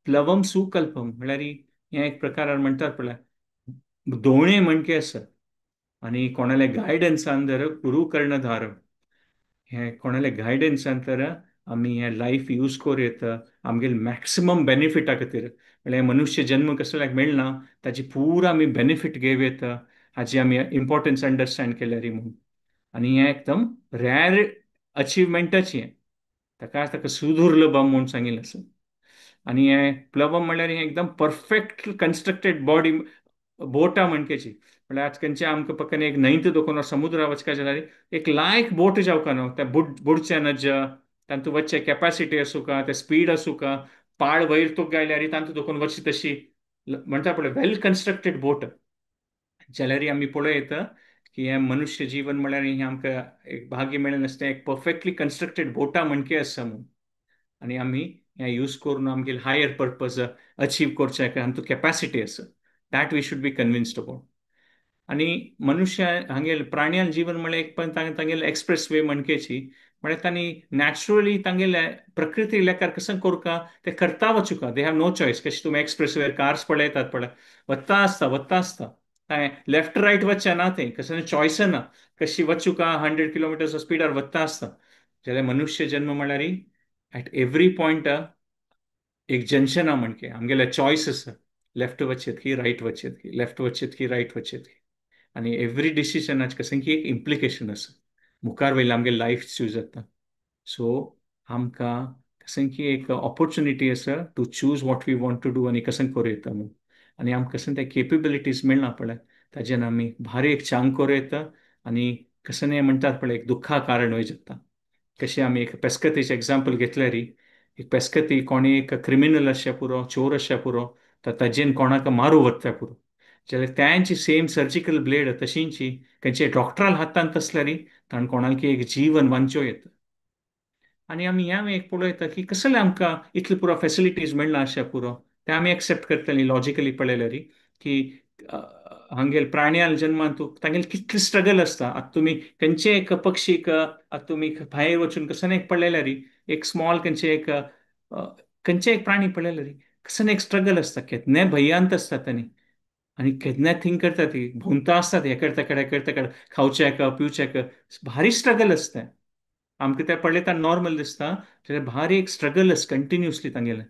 प्लवम सुकल्पम म्हळ्यार हें एक प्रकारान म्हणटात पळय दोणे मणके आसा आनी कोणाले गायडन्सान जर गुरु कर्णधार हे कोणाले गायडन्सान तर आमी हें लायफ यूज करूं येता आमगेले मॅक्सिमम बेनिफिटा खातीर. म्हळ्यार मनुष्य जन्म कसल्याक मेळना ताची पुरो आमी बेनिफीट घेवं येता हाची आमी इम्पॉर्टन्स अंडरस्टँड केल्यार म्हणून. आनी हें एकदम रॅर अचिवमेंटच हें ताका सुदुर्लभम म्हणून सांगिल्लें आसा. आनी हें प्लवम म्हळ्यार हें एकदम परफेक्ट कन्स्ट्रक्टेड बॉडी बोटा म्हणकेची. म्हळ्यार आज खंयचे आमकां पक्कन एक न्हंयत दोखून समुद्रा वचपाचें जाल्यार एक लायक बोट जावका न्हू त्या बुडचें नज तातूंत वचचे कॅपॅसिटी आसूं का ते स्पीड आसूं का पाळ वयर तुका गायल्यार तातूंत दोखून वचची तशी म्हणटा पळय वेल कन्स्ट्रक्टेड बोट जाल्यार आमी पळयत की हें मनुष्य जीवन म्हळ्यार हें आमकां एक भाग्य मेळिल्लें आसता एक परफेक्टली कन्स्ट्रक्टेड बोटा म्हणके आसा म्हणून. आनी आमी हें यूज करून आमगेले हायर पर्पज अचीव करचे तातूंत कॅपॅसिटी आसा. That we should be convinced about. आनी मनुष्य हांगेले प्राण्याल जीवन म्हळ्यार एक तांगेले एक्सप्रेस वे म्हणकेची म्हळ्यार तांणी नॅचरली तांगेले प्रकृती लेकार कसं करूं ते करता वचुका. They have no choice. कशें तुमी एक्सप्रेस वेर कार्स पळयतात पळय, वत्ता आसता लेफ्ट रायट वचचे ना, ते कसं चॉयस ना, कशी वचुका 100 किलोमीटर स्पिडार वत्ता आसता. जाल्यार मनुष्य जन्म म्हळ्यार ऍट एव्हरी पॉयंट एक जंक्शन हा म्हणजे आमगेले चॉयस आसा. लेफ्ट वचत की राईट वचत की, लेफ्ट वचत की राईट वचत की. आणि एव्हरी डिसिजनाचे कशें की एक इम्प्लिकेशन आसा. मुखार वयले आमगे लायफ चूज जाता. सो आमकां कशें की एक ऑपॉर्च्युनिटी आसा to choose what we want to do आनी कशें करूं येता म्हणून. आनी आमकां कशें ते केपेबिलिटीज मेळना पळय, ताजेन आमी भारी एक चांग करूं येता. आनी कशें म्हणटात पळय, एक दुख्खा कारण वय जाता. कशें आमी एक पेस्कतेचें एग्जाम्पल घेतल्यार एक पेस्कती कोणी एक क्रिमिनल आसच्या पुरो, चोर आसच्या पुरो, ताजेन कोणाक मारूं वचता पुरो, जाल्यार त्यांची सेम सर्जिकल ब्लेड तशींची खंयचे डॉक्टराल हातांत आसल्यार ताणें कोणाक एक जीवन वांचो येता. आनी आमी ह्या एक पळयता की कसले आमकां इतले पुरो फेसिलिटीज मेळना अशें पुरो, ते आमी एक्सेप्ट करतली लॉजिकली पळयल्यार की हांगेल प्राण्याल जन्मान तूं तांगेले कितले स्ट्रगल आसता. आतां तुमी खंयचे एक पक्षीक आतां तुमी भायर वचून कसं एक पळयल्यार एक स्मॉल खंयचे एक प्राणी पळयल्यार कसं एक स्ट्रगल आसता. केन्नाय भयांत आसता तांणी, आनी केन्नाय थिंक करता ती भोंवता आसतात हेकडे खावचेक पिवचेक, भारी स्ट्रगल आसता. आमकां ते पळयता नॉर्मल दिसता, जाल्यार भारी एक स्ट्रगल आसा कंटिन्युअसली तांगेले.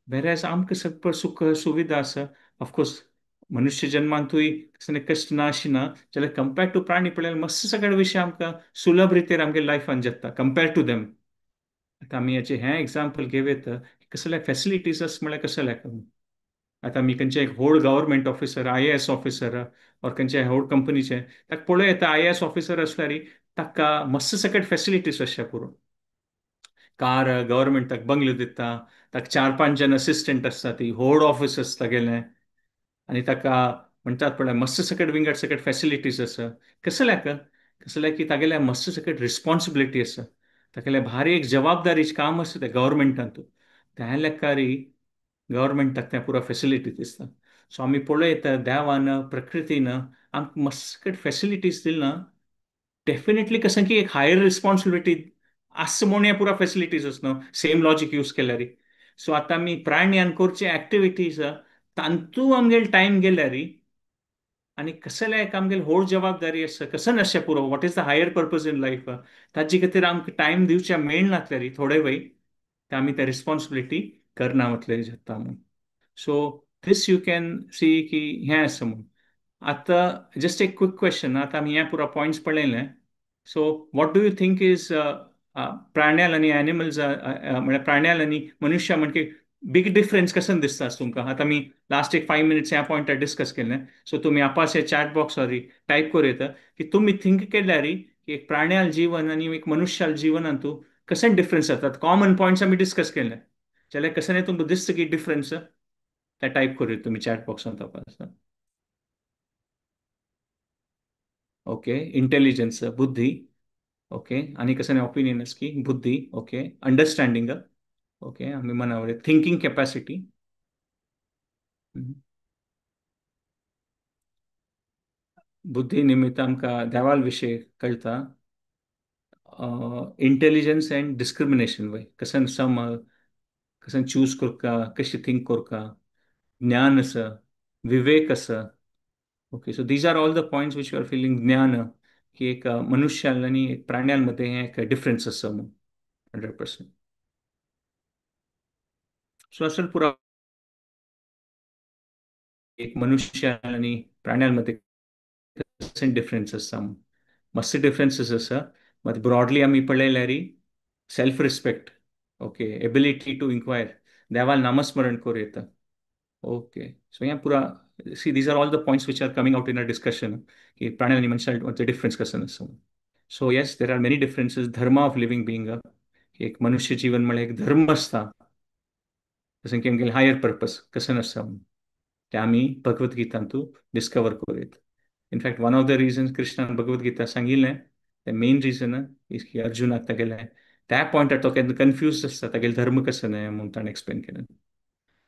वेरएज आमकां सगळं सुख सुविधा आसा. ऑफकोर्स मनुष्य जन्मांतूय कश्ट ना अशी ना, जाल्यार कंपेर्ड टू प्राणी पळयल्यार मस्त सगळे विशय आमकां सुलभ रितीन आमगे लायफान जाता कंपेर्ड टू देम. आतां आमी हें एक्झाम्पल घेवयत, कसले फेसिलिटीज आसा म्हळ्यार कसले. आतां आमी खंयचे एक व्हड government officer, IAS officer or खंयचे व्हड कंपनीचे ताका पळय येता, IAS ऑफिसर आसल्यार ताका मस्त सकट फेसिलिटीज आसच्या पुरो. कार गव्हर्मेंट ताका बंगलो दिता, ताका 4-5 जण असिस्टंट आसता, ती व्हड ऑफिस आसता गेलें. आनी ताका म्हणटात पळय मस्त सकट विंगड सकट फेसिलिटीज आसा. कसल्याक की तागेल्या मस्त सकट रिस्पॉन्सिबिलिटी आसा. तागेले भारी एक जबाबदारीचें काम आसा तें गव्हर्मेंटांतूय. त्या लेकार गव्हर्मेंटाक त्या पुरो फेसिलिटी दिसता. सो आमी पळयता देवान प्रकृतीन आमकां मस्त फेसिलिटीज दिलना. डेफिनेटली कशें की एक हायर रिस्पॉन्सिबिलिटी आसा म्हूण पुरो फेसिलिटीज आसा न्हू, सेम लॉजीक यूज केल्यार. सो आतां आमी प्राण्यान करचे एक्टिविटीज तांतू आमगेलो टायम गेल्यार आनी कसले एक आमगेली व्हड जबाबदारी आसा, कसं अशें पुरो what is the higher purpose in life, ताजे खातीर आमकां टायम दिवचे मेळनातल्यार थोडे वेळ ते आमी त्या रिस्पॉन्सिबिलिटी करना वतले जाता म्हणून. So this you can see की हें आसा म्हणून. आतां जस्ट एक क्विक क्वेश्चन, आतां आमी हें पुरो पॉयंट्स पळयले. So what do you think is प्राण्याल आनी एनिमल्स म्हळ्यार प्राण्याल आनी मनुश्य म्हणजे बिग डिफरन्स कसं दिसता तुमकां. आतां आमी लास्ट एक 5 मिनिट्स ह्या पॉयंटार डिस्कस केलें. सो तुमी आपाशे चॅट बॉक्सार टायप करूं येता की तुमी थिंक केल्यार की एक प्राण्याल जीवन आनी एक मनुश्याल जिवनांतू कशें डिफरन्स जातात. कॉमन पॉयंट्स आमी डिस्कस केले, जाल्यार कशें तुमकां दिसता की डिफरन्स ते टायप करूं तुमी चॅट बॉक्सान तपास. ओके, इंटेलिजन्स बुद्धी. ओके, आनी कसं ओपिनियन की बुद्धी. Okay, understanding. ओके, आमी मनावर थिंकिंग कॅपॅसिटी. बुद्धी निमित्त आमकां देवाल विशय कळटा. इंटेलिजन्स अँड डिस्क्रिमिनेशन वय कसं कसं चूज करता, कशी थिंक करता. ज्ञान आसा, विवेक आसा. Okay, so these are all the points which you are feeling ज्ञान की एक मनुष्याल आनी एक प्राण्याल मध्ये हें एक डिफरन्स आसा म्हणून 100%. सो असल पुरा एक मनुष्याल आनी प्राण्याल मध्ये डिफरन्स आसा म्हणून मस्त डिफरन्सीस आसा. मात ब्रॉडली आमी पळयल्यार self respect. Okay, ability to inquire, देवाल नामस्मरण करूं येता. ओके, सो हें पुरा see these are all the points which are coming out in a discussion की प्राण्याल आनी मनशाल डिफरन्स कसं आसा. So yes, there are many differences. धर्म ऑफ लिव्हिंग बिंग, एक मनुष्य जीवन म्हळ्यार एक धर्म आसता. जसं की आमगेले हायर पर्पज कसं आसता ते आमी भगवद्गीतांतू डिस्कवर करूं येता. In fact one of the reasons कृष्णान भगवद्गीता सांगिल्लें, द मेन रिजन इज की अर्जुनाक तागेले त्या पॉयंटार तो केन्ना कन्फ्यूज आसता तागेले धर्म कसं न्हय म्हणून ताणें एक्सप्लेन केलें.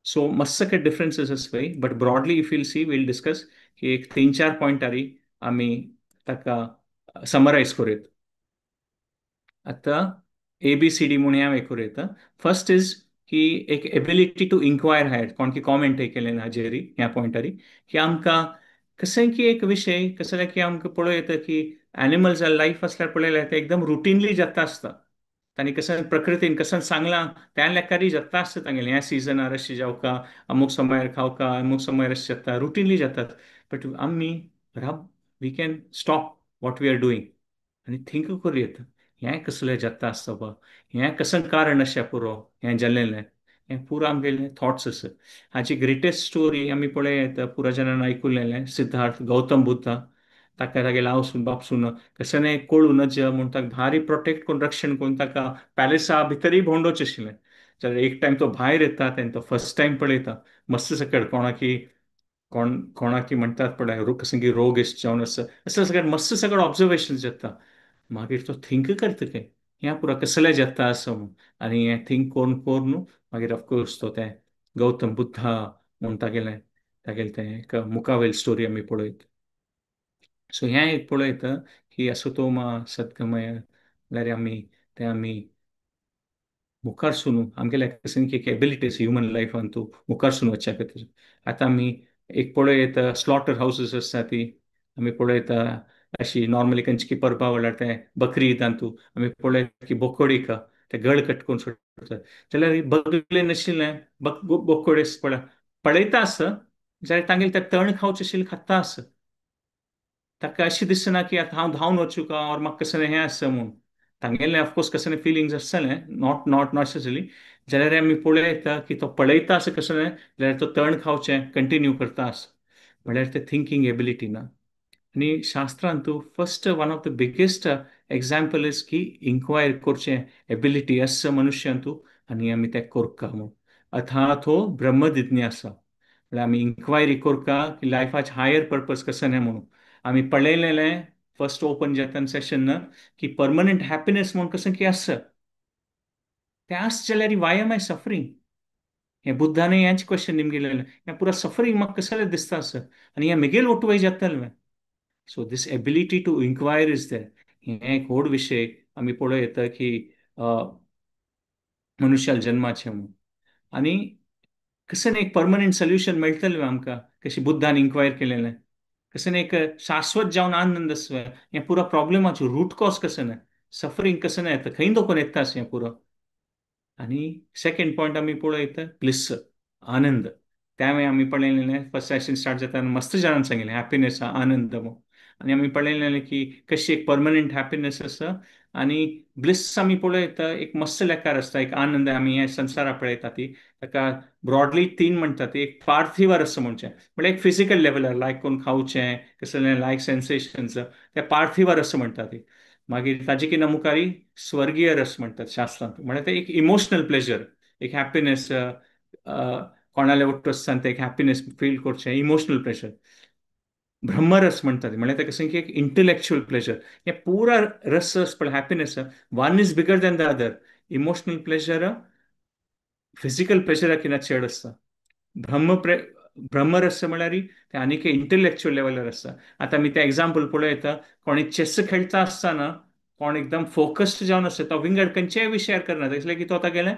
सो मस्त काही डिफरन्सीस आसा पळय, but broadly if we'll see we'll discuss की एक 3-4 पॉयंटारी आमी ताका समरायज करूं येता. आता ABCD म्हणून या वेळेवर येतं. फर्स्ट इज की एक एबिलिटी टू इन्क्वायर हाय कोण की कॉमेंट हे केलें हाजेरी ह्या पॉइंटारी की आमकां कशें की एक विषय कसं जाल्यार की आमकां पळोव येता की एनिमल्स लाईफ असल्यार पळयल्यार ते एकदम रुटीनली जाता आसता. तांणी कसं प्रकृतीन कसं सांगलां त्या लेकारी जाता आसता तांगेलें ह्या सिजनार अशें जावका, अमूक समयार खावका, अमूक समयार अशें जाता रुटीनली जातात. बट आमी we can stop what we are doing आनी थिंक करूं हें कसलें जाता आसता बा, हें कसं कारण अशें पुरो हें जाल्लें हें पुरो आमगेले थॉट्स आसा. हाची ग्रेटेस्ट स्टोरी आमी पळयत पुराजनान आयकुलेलें सिद्धार्थ गौतम बुद्धा ताका तागे लावसून बापसून कसं एक कोळू नज म्हूण ताका भारी प्रोटेक्ट करून रक्षण करून ताका पॅलेसा भितरय भोंवडोवचें आशिल्लें. जाल्यार एक टायम तो भायर येता तेन्ना तो फर्स्ट टायम पळयता मस्त सकट कोणाकी म्हणटात पळय कसं की रोग जावन आसा असं सगळें मस्त सगळं ऑब्झर्वेशन जाता. मागीर तो थिंक करता काय हें पुरो कसलें जाता असं म्हूण आनी हें थिंक कोरून कोरून मागीर ऑफकोर्स तो तें गौतम बुद्धा म्हूण तागेलें तें एक मुखावेल स्टोरी आमी पळयत. सो हें एक पळयत की असोतोमा सद्गमय जाल्यार आमी मुखार सुनू आमगेल्या कसं की एबिलिटीज ह्युमन लायफान तूं मुखार सुन वचच्या खातीर. आतां आमी एक पळयत स्लॉटर हाऊसेस आसता ती आमी पळयता अशी नॉर्मली खंयची की परबा म्हणल्यार ते बकरी ईदान तूं आमी पळयत की बोकोडीक ते गळ कट करून सोडटात जाल्यार बगले नाशिल्लें बोकोडीस पळयता आसता जाल्यार तांगेले ते तण खावचे आशिल्ले खाता आसता. ताका अशें दिसना की आतां हांव धांवन वचूं का ऑर म्हाका कसलें हें आसा म्हूण तांगेलें ऑफकोर्स कसलें फिलिंग्स आसतलें नॉट नेसेसरी जाल्यार आमी पळयता की तो पळयता आसा कसलें जाल्यार तो तण खावचें कंटिन्यू करता आसा म्हळ्यार ते थिंकींग एबिलिटी ना. आनी शास्त्रांत तूं first one of the biggest example is की इन्क्वायर करचें एबिलिटी आसा मनुश्यान तूं आनी आमी तें करता म्हूण अथाथो ब्रह्म जिज्ञासा म्हळ्यार आमी इन्क्वायरी करता की लायफाचे हायर पर्पज कसं हें म्हणून आमी पळयलेलें फर्स्ट ओपन जेतना सेशन की परमनंट हॅपिनेस म्हूण कसं की आसा तें आस जाल्यार वाय एम आय सफरींग हें बुद्धानय हेंच क्वेश्चन निमगेलेलें हें पुरो सफरींग म्हाका कसलें दिसता आसा आनी हें मुगेल ओटवय जातालें. So this ability to inquire is there हें एक व्हड विशय आमी पळोवं येता की मनुश्याल जल्माचें म्हणून आनी कसं एक परमनंट सोल्युशन मेळटलें आमकां कशी बुद्धान इन्क्वायर केलेलें कसं एक शाश्वत जावन आनंद आसता हें पुरो प्रॉब्लेमाचो रूट कॉज कसं ना सफरींग कसं ना येता खंय दोकोन येता हें पुरो. आनी सेकंड पॉयंट आमी पळयत ब्लिस आनंद त्या वेळी आमी पळयलेलें फर्स्ट सेशन स्टार्ट जाताना मस्त जाणान सांगिल्लें हॅपिनेस आनंद म्हणून आनी आमी पळयलेलें की कशी एक परमनंट हॅपिनेस आसा आनी ब्लिस आमी पळयता एक मस्त लेकार आसता एक आनंद आमी हे संवसारा पळयता ती ताका ब्रॉडली तीन म्हणटात एक पार्थिव रस म्हणचें म्हळ्यार एक फिजिकल लेवलार लायक करून खावचें कसलें लायक सेन्सेशन्स ते पार्थिव रस म्हणटा ती मागीर ताजे किंवा मुखारी स्वर्गीय रस म्हणटात शास्त्रांत म्हळ्यार ते एक इमोशनल प्लेजर एक हॅपिनेस कोणाले वट्ट आसतना ते एक हॅपिनेस फील करचें इमोशनल प्लेजर. ब्रह्मरस म्हणटात म्हळ्यार ते कसं की एक इंटलेक्च्युअल प्लेजर हे पुरा रस पळय happiness one is bigger than the other emotional pleasure physical प्लेजरा किंवा चड आसता. ब्रह्मरस म्हळ्यार ते आनीक इंटलेक्च्युअल लेवलार आसता. आतां आमी ते एग्जाम्पल पळयता कोणी चेस खेळटा आसतना कोण एकदम फोकस्ड जावन आसता तो विंगड खंयच्याय विशयार करना दिसलें की तो तागेलें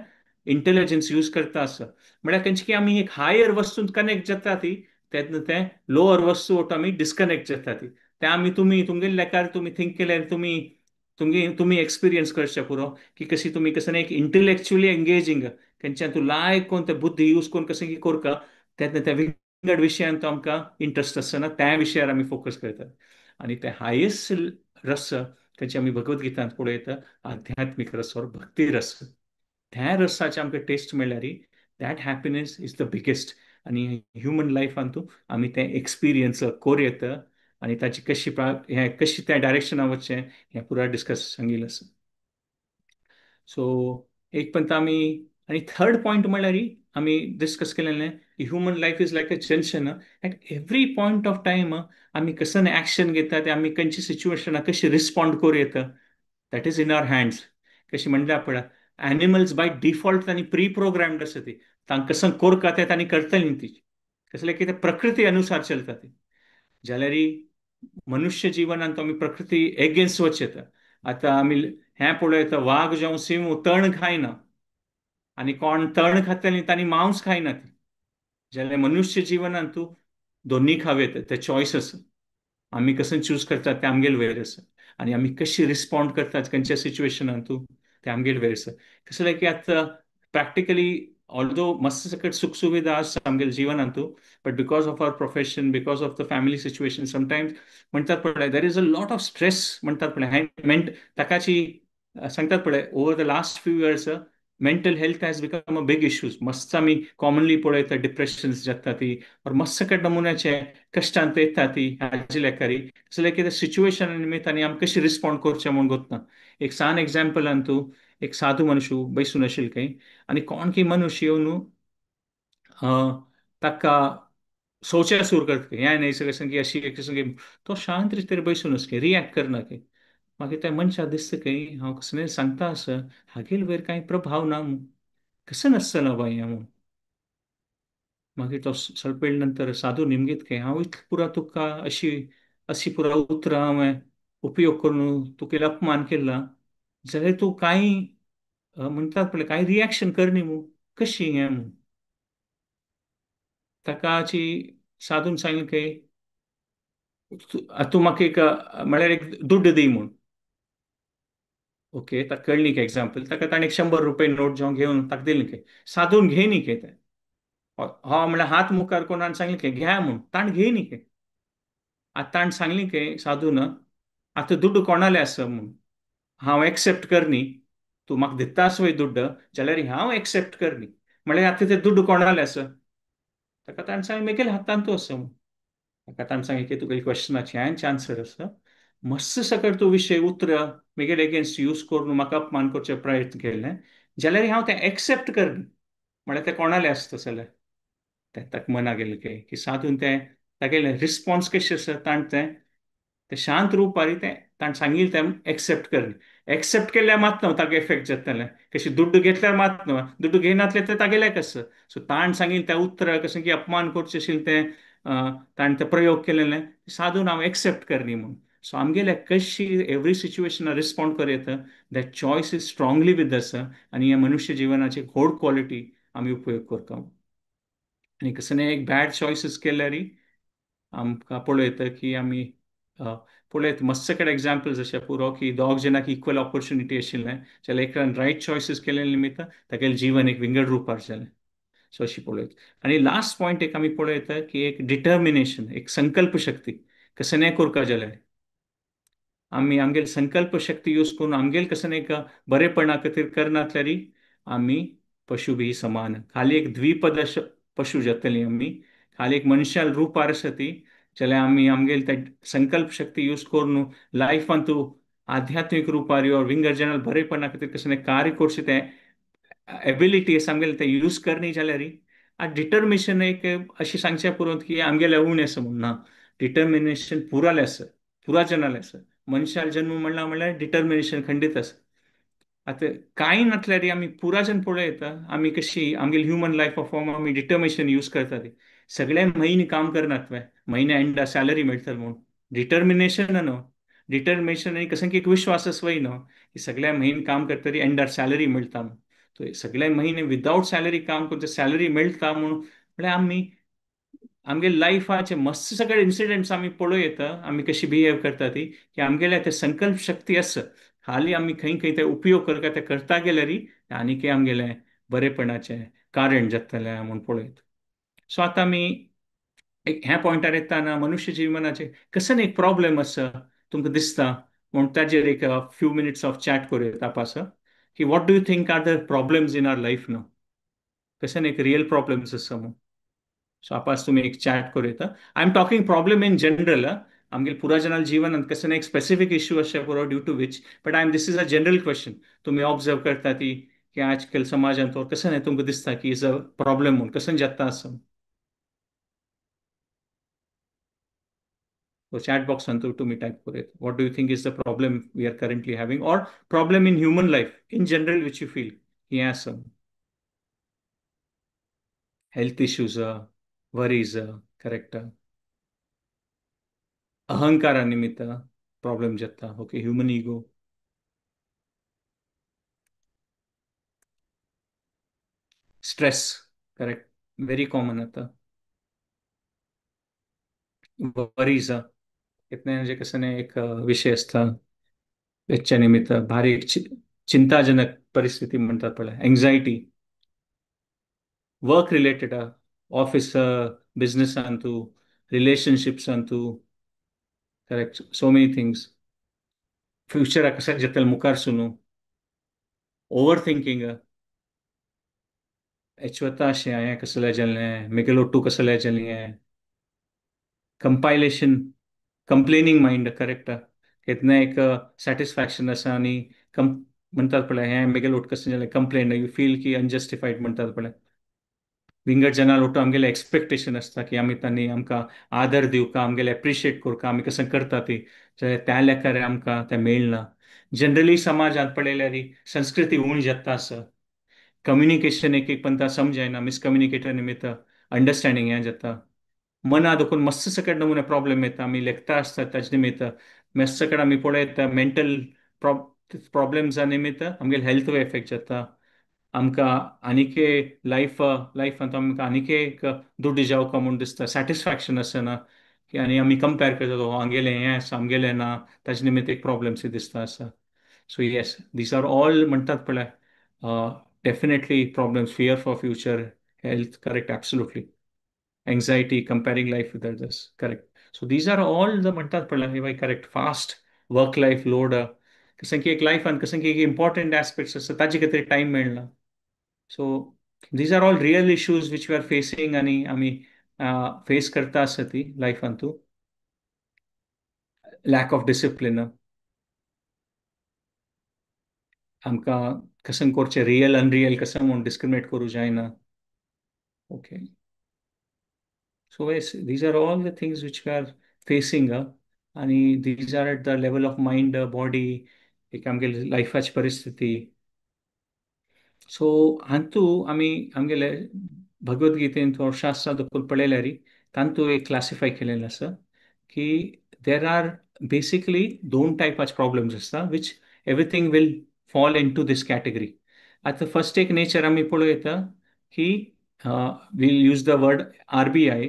इंटेलिजन्स यूज करता आसता म्हळ्यार खंयची की आमी एक हायर वस्तून कनेक्ट जाता ती तेन्ना ते लोअर वस्तू आमी डिस्कनेक्ट जाता ती ते आमी तुमगे लेकार तुमी थिंक केल्यार तुमी एक्सपिरियन्स करचे पुरो की कशी तुमी कसं एक इंटेलेक्च्युअली एंगेजींग खंयच्यान तूं लायक कोन्न ते बुद्धी यूज करून कशें की करता तेन्ना त्या विंगड विशयान तो आमकां इंट्रस्ट आसतना त्या विशयार आमी फोकस करतात. आनी ते हायेस्ट रस खंयचे आमी भगवद्गीतांत पळयता आध्यात्मीक रस और भक्ती रस त्या रसाचे आमकां टेस्ट मेळ्ळ्यार that happiness is the biggest आनी ह्युमन लायफान तूं आमी तें एक्सपिरियन्स कोर येता आनी ताची कशी त्या डायरेक्शनान वचचें हें पुरा डिस्कस सांगिल्लें आसा. सो एक पंत आमी आनी थर्ड पॉयंट म्हळ्यार आमी डिस्कस केलेलें human life is like a junction at every point of time आमी कसं एक्शन घेता ते आमी खंयची सिच्युएशनाक कशी रिस्पॉन्ड करूं येता that is in our hands कशी म्हणल्यार पळय एनिमल्स बाय डिफॉल्ट तांणी प्री प्रोग्राम्ड आसा ती तांकां कसं करता तें तांणी करतलीं ती कसलें की ते प्रकृती अनुसार चलता ती जाल्यार मनुष्य जिवनांत आमी प्रकृती एगेन्स्ट वचचे येता आता आम्ही हें पळयता वाघ जावं सिंह तण खायना आनी कोण तण खातले तांणी मांस खायना जाल्यार मनुष्य जिवनांत तूं दोन्ही खावें ते चॉयस आसा. आमी कसं चूज करतात ते आमगेर वयर आसा आनी आमी कशी रिस्पॉन्ड करतात खंयच्या सिच्युएशनांत ते आमगेर वयर आसा. कसं की आतां प्रॅक्टिकली ऑल्दो मस्त सकट सुख सुविधा आसा आमगेल्या जिवनांत but because of our profession because of the family situation sometimes म्हणटात पळय there is a lot of stress म्हणटात पळय हाय ताकाची सांगतात पळय over the last few years mental health has become a big issues मस्त आमी कॉमनली पळयता डिप्रेशन्स जाता ती और मस्त सकट नमुन्याचे कश्टांत येता ती हाजे लेकारी कसले कितें सिच्युएशन निमित्तान आमी कशी रिस्पॉन्ड करचें म्हूण गोतना. एक सान एग्जाम्पलान तूं एक साधू मनुष्य बैसून आशिल्लो खंय आनी कोण की मनुष्य येवन ताका शौचा सुरू करता हें नाही सगळें संगी अशी एक संगी तो शांत रितीन बैसून रिॲक्ट करना की मागीर त्या मनशाक दिसता की हांव कसलें सांगता आसा हागेर वयर कांय प्रभाव ना म्हूण कसं नासतना बाय हांव मागीर तो ಸ್ವಲ್ಪ वेळ नंतर साधू निमगीत की हांव इतलो पुरा तुका अशी अशी पुरा उतरां हांवें उपयोग करून तुका अपमान केला जाल्यार तूं कांय म्हणटात पळय कांय रिॲक्शन करनी म्हूण कशी हें म्हूण ताकाची साधून सांगलें की तूं म्हाका एक म्हळ्यार एक दुड्ड दी म्हूण ओके ताका कळ्ळी की एग्जाम्पल ताका ताणें एक ₹100 नोट जावन घेवन ताका दिली की साधून घे न्ही की तें हो म्हळ्यार हात मुखार करून आनी सांगलें की घ्या म्हूण ताण घे न्ही की आतां ताणें सांगलें की साधून आतां दुड्ड कोणालें आसा म्हूण हांव एक्सेप्ट करनी तूं म्हाका दिता आसा वय दुड्ड जाल्यार हांव एक्सेप्ट करनी म्हळ्यार आतां तें दुड्ड कोणालें आसा ताका ताणें सांगलें म्हगेल्या हातांतू आसा म्हूण ताका ताणें सांगलें की तुका क्वेश्चनाची हांवें आन्सर आसा मस्त सकट तूं विशय उतर म्हगेले अगेन्स्ट यूज करून म्हाका अपमान करचे प्रयत्न केले जाल्यार हांव तें एक्सेप्ट करनी म्हळ्यार तें कोणालें आसता जाल्यार तें ताका मना गेलें की साधून तें तागेलें रिस्पॉन्स कशें आसा ताणें तें शांत रुपारी तें ताणें सांगिल्लें तें एक्सेप्ट करलें एक्सेप्ट केल्यार मात न्हू ताका इफेक्ट जातलें कशें दुड्ड घेतल्यार मात न्हू दुड्ड घेयनातलें तें तागेलें कशें सो ताणें सांगिल्लें त्या उतराक कशें की अपमान करचें आशिल्लें तें ताणें तें प्रयोग केलेलें साधून हांव एक्सेप्ट करनी म्हूण सो आमगेल्या कशी एवरी सिच्युएशन रिस्पॉन्ड करयत that choice is strongly with us आनी ह्या मनुष्य जिवनाची व्हड क्वॉलिटी आमी उपयोग करता आनी कसं एक बॅड चॉयसीस केल्यारय आमकां पळयता की आमी पळयत मस्त कडेन एग्जाम्पल्स अशे पुरो की दोग जनाक इक्वल ऑपॉर्च्युनिटी आशिल्लें जाल्यार एकल्यान रायट चॉयसीस केले निमित्त तागेलें जीवन एक विंगड रुपार जालें सो अशी पळयत आनी लास्ट पॉयंट एक आमी पळयता की एक डिटर्मिनेशन एक संकल्प शक्ती कसं करता जाल्यार आमी आमगेली संकल्प शक्ती यूज करून आमगेले कसं एक बरेपणा खातीर करनातल्यार आमी पशु बी समान खाली एक द्विपद पशु जातली आमी खाली एक मनशाल रुपार आसा ती जाल्यार आमी आमगेले ते संकल्प शक्ती यूज करून लायफान तूं आध्यात्मीक रुपार यो विंगडजनाल बरेपणा खातीर कसं कार्य करचें तें एबिलिटी आमगेलें तें यूज करनी जाल्यार डिटर्मिनेशन एक अशें सांगचें पुरो की आमगेलें उणें आसा म्हूण ना डिटर्मिनेशन पुरालें आसा पुरा जनालें आसा मनशाल जन्म म्हणला म्हणल्यार डिटर्मिनेशन खंडीत आसा आतां कांय नातल्यार आमी पुराजन पळयता आमी कशी आमगेली ह्युमन लायफ फॉर्म आमी डिटर्मिनेशन यूज करतात सगळे म्हयने काम करनात म्हयन्या एंडा सॅलरी मेळटली म्हूण डिटर्मिनेशन न्हू डिटर्मिनेशन आनी कसं की एक विश्वास आसवय न्हू की सगळ्या म्हयने काम करतरी एंडार सॅलरी मेळटा म्हूण तो सगळे म्हयने विदावट सॅलरी काम करता सॅलरी मेळटा म्हूण म्हळ्यार आमी आमगे लायफाचे मस्त सगळे इन्सिडेंट्स आमी पळयता आमी कशी बिहेव करता ती की आमगेल्या ते संकल्प शक्ती आसा खाली आमी खंय खंय ते उपयोग करता ते करता गेल्यार आनीक आमगेलें बरेपणाचें कारण जातलें म्हूण पळयत सो आतां आमी एक ह्या पॉयंटार येताना मनुष्य जिवनाचे कसं एक प्रॉब्लेम आसा तुमकां दिसता म्हूण ताजेर एक फ्यू मिनिट्स ऑफ चॅट करूया तापास की what do you think are the problems in our life no कसं एक रियल प्रॉब्लेम्स आसा म्हूण सो आपास तुम्ही एक चॅट करूं I am talking problem in general आमगे पुराजनाल जीवन कसं एक स्पेसिफिक इश्यू अशें पुरो due to which but I am this is a general question तुम्ही ऑब्जर्व करता ती की आजकाल समाजांत कसं तुमकां दिसता की इज अ प्रॉब्लेम म्हणून कसं जाता आसा So chat box अंतू तुम्ही टाइप करें what do you think is the problem we are currently having or problem in human life in general which you feel yes health issues worries correct अहंकारा निमित्त problem जाता okay human ego stress. Correct. Very common आता. Worries कितने म्हणजे कसं नाही एक विषय असता त्याच्या निमित्त भारी एक चिंताजनक परिस्थिती म्हणतात पडला anxiety work related office business अंतू रिलेशनशिप्स अंतू correct so many things future कसं जतल मुखार सुनू ओव्हर थिंकिंग एचवत्ता अशें हांवें कसलें जाल्लें मिगेलोट्टू कसलें जाल्लें कंपायलेशन कंप्लेनिंग माइंड करेक्ट केतना एक सॅटिस्फॅक्शन आसा आनी म्हणटात पळय हें मिगेलोट कशें जालें कंप्लेन यू फील की अनजस्टिफाईड म्हणटात पळय विंगड जना लोटू आमगेले एक्सपेक्टेशन असता की आमी तांणी आमकां आदर दिवका आमगेले एप्रिशिएट करता आमी कसं करता ती जाल्यार त्या लेखार आमकां तें मेळना जनरली समाजांत पळयल्यार ही संस्कृती उण जाता आसा कम्युनिकेशन एक पंता समजायना मिसकम्युनिकेटर निमित्त अंडरस्टँडिंग हें जाता मना देखून मस्त सकट नमुने प्रॉब्लेम येता आमी लेखता आसता ताजे निमित्त मस्त सकट आमी पळयता मेंटल प्रॉब्लेम्सा निमित्त आमगेले हेल्थ एफेक्ट जाता आमकां आनीके लायफांत आमकां आनीके एक दुड्ड जावका म्हूण दिसता सॅटिस्फॅक्शन आसना की आनी आमी कंपेर करता आमगेलें हें आसा आमगेलें ना ताजे निमित्त एक प्रॉब्लेम्स दिसता आसा so yes these are all म्हणटात पळय definitely problems fear for future health correct absolutely anxiety, comparing life with others. Correct. So these are all the म्हणतात पडलं हे correct fast work life load कसं की एक लाईफ आणि कसं की एक इम्पॉर्टंट ऍस्पेक्ट्स असतात ताजे खातीर टाइम मेळना so these are all real issues which we are facing आणि आम्ही फेस करता आसता ती लायफांतू लॅक ऑफ डिसिप्लिन आमकां कसं करचें रियल अनरियल कसं म्हणून डिस्क्रिमिनेट करूं जायना okay So yes, these are all the things which we are facing, आणि these are at the level of mind, body, एक आमगेले लायफाची परिस्थिती. सो हांतू आमी आमगेले भगवद्गीतेन थोर शास्त्रां देखून पळयल्यार तांतू एक क्लासिफाय केलेलें आसा की देर आर बेसिकली दोन टायपाचे प्रॉब्लेम्स आसता which everything will fall into this category आतां फर्स्ट एक नेचर आमी पळयता की we'll use the word RBI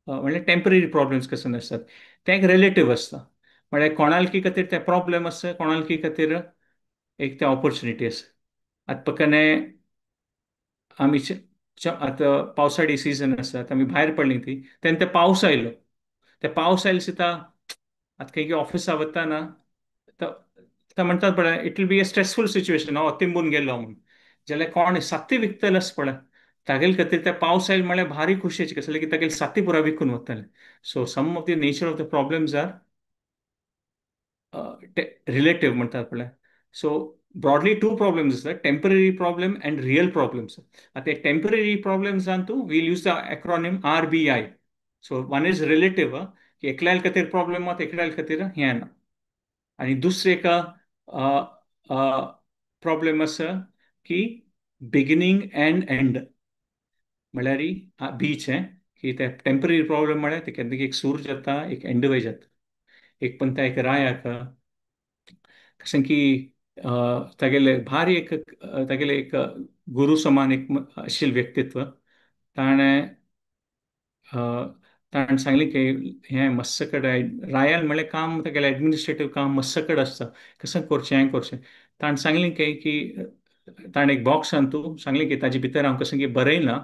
म्हणजे टेम्पररी प्रॉब्लेम्स कसे नसतात ते एक रिलेटिव्ह असतं म्हणजे कोणालकी खातीर ते प्रॉब्लेम आसा कोणालकी खातीर एक ते ऑपॉर्च्युनिटी आसा आतां पక్కనే आमी आतां पावसाळी सीझन आसात आमी भायर पडली ती तेन्ना ते पावस आयलो ते पावस आयले सुद्दां आतां खंय ऑफिसा वतना म्हणटात पळय it will be a stressful situation हांव तिंबून गेलो म्हणून जाल्यार कोण सात्ती विकतले आस पळय तागेले खातीर ते पावस आयले म्हळ्यार भारी खुशयेचें कसलें की तागेले सात्ती पुरा विकून वतले so some of the nature of the problems are relative म्हणटात पळय सो ब्रॉडली टू प्रॉब्लेम्स आसतात temporary problem and real problems आता टेम्पररी प्रॉब्लेम्स तूं we'll use the acronym RBI so one is relative की एकल्याल खातीर प्रॉब्लेम आसा एकल्याल खातीर हें ना आणि दुसरे का प्रॉब्लेम आसा की बिगिनींग अँड एंड म्हळ्यार बीच हें की ते टेम्पररी प्रॉब्लेम म्हळ्यार ते केन्ना एक सूर जाता एक एंडवय जाता एक पंता एक रायाक कशें की तागेले भारी एक तागेले एक गुरु समान एक आशिल्ले व्यक्तित्व ताणें ताणें सांगलें की हें मस्सकड रायल म्हळ्यार काम तागेलें एडमिनिस्ट्रेटीव काम मस्सकड आसता कशें करचें हें करचें ताणें सांगलें की ताणें एक बॉक्स तूं सांगलें की ताजे भितर हांव कशें की बरयलां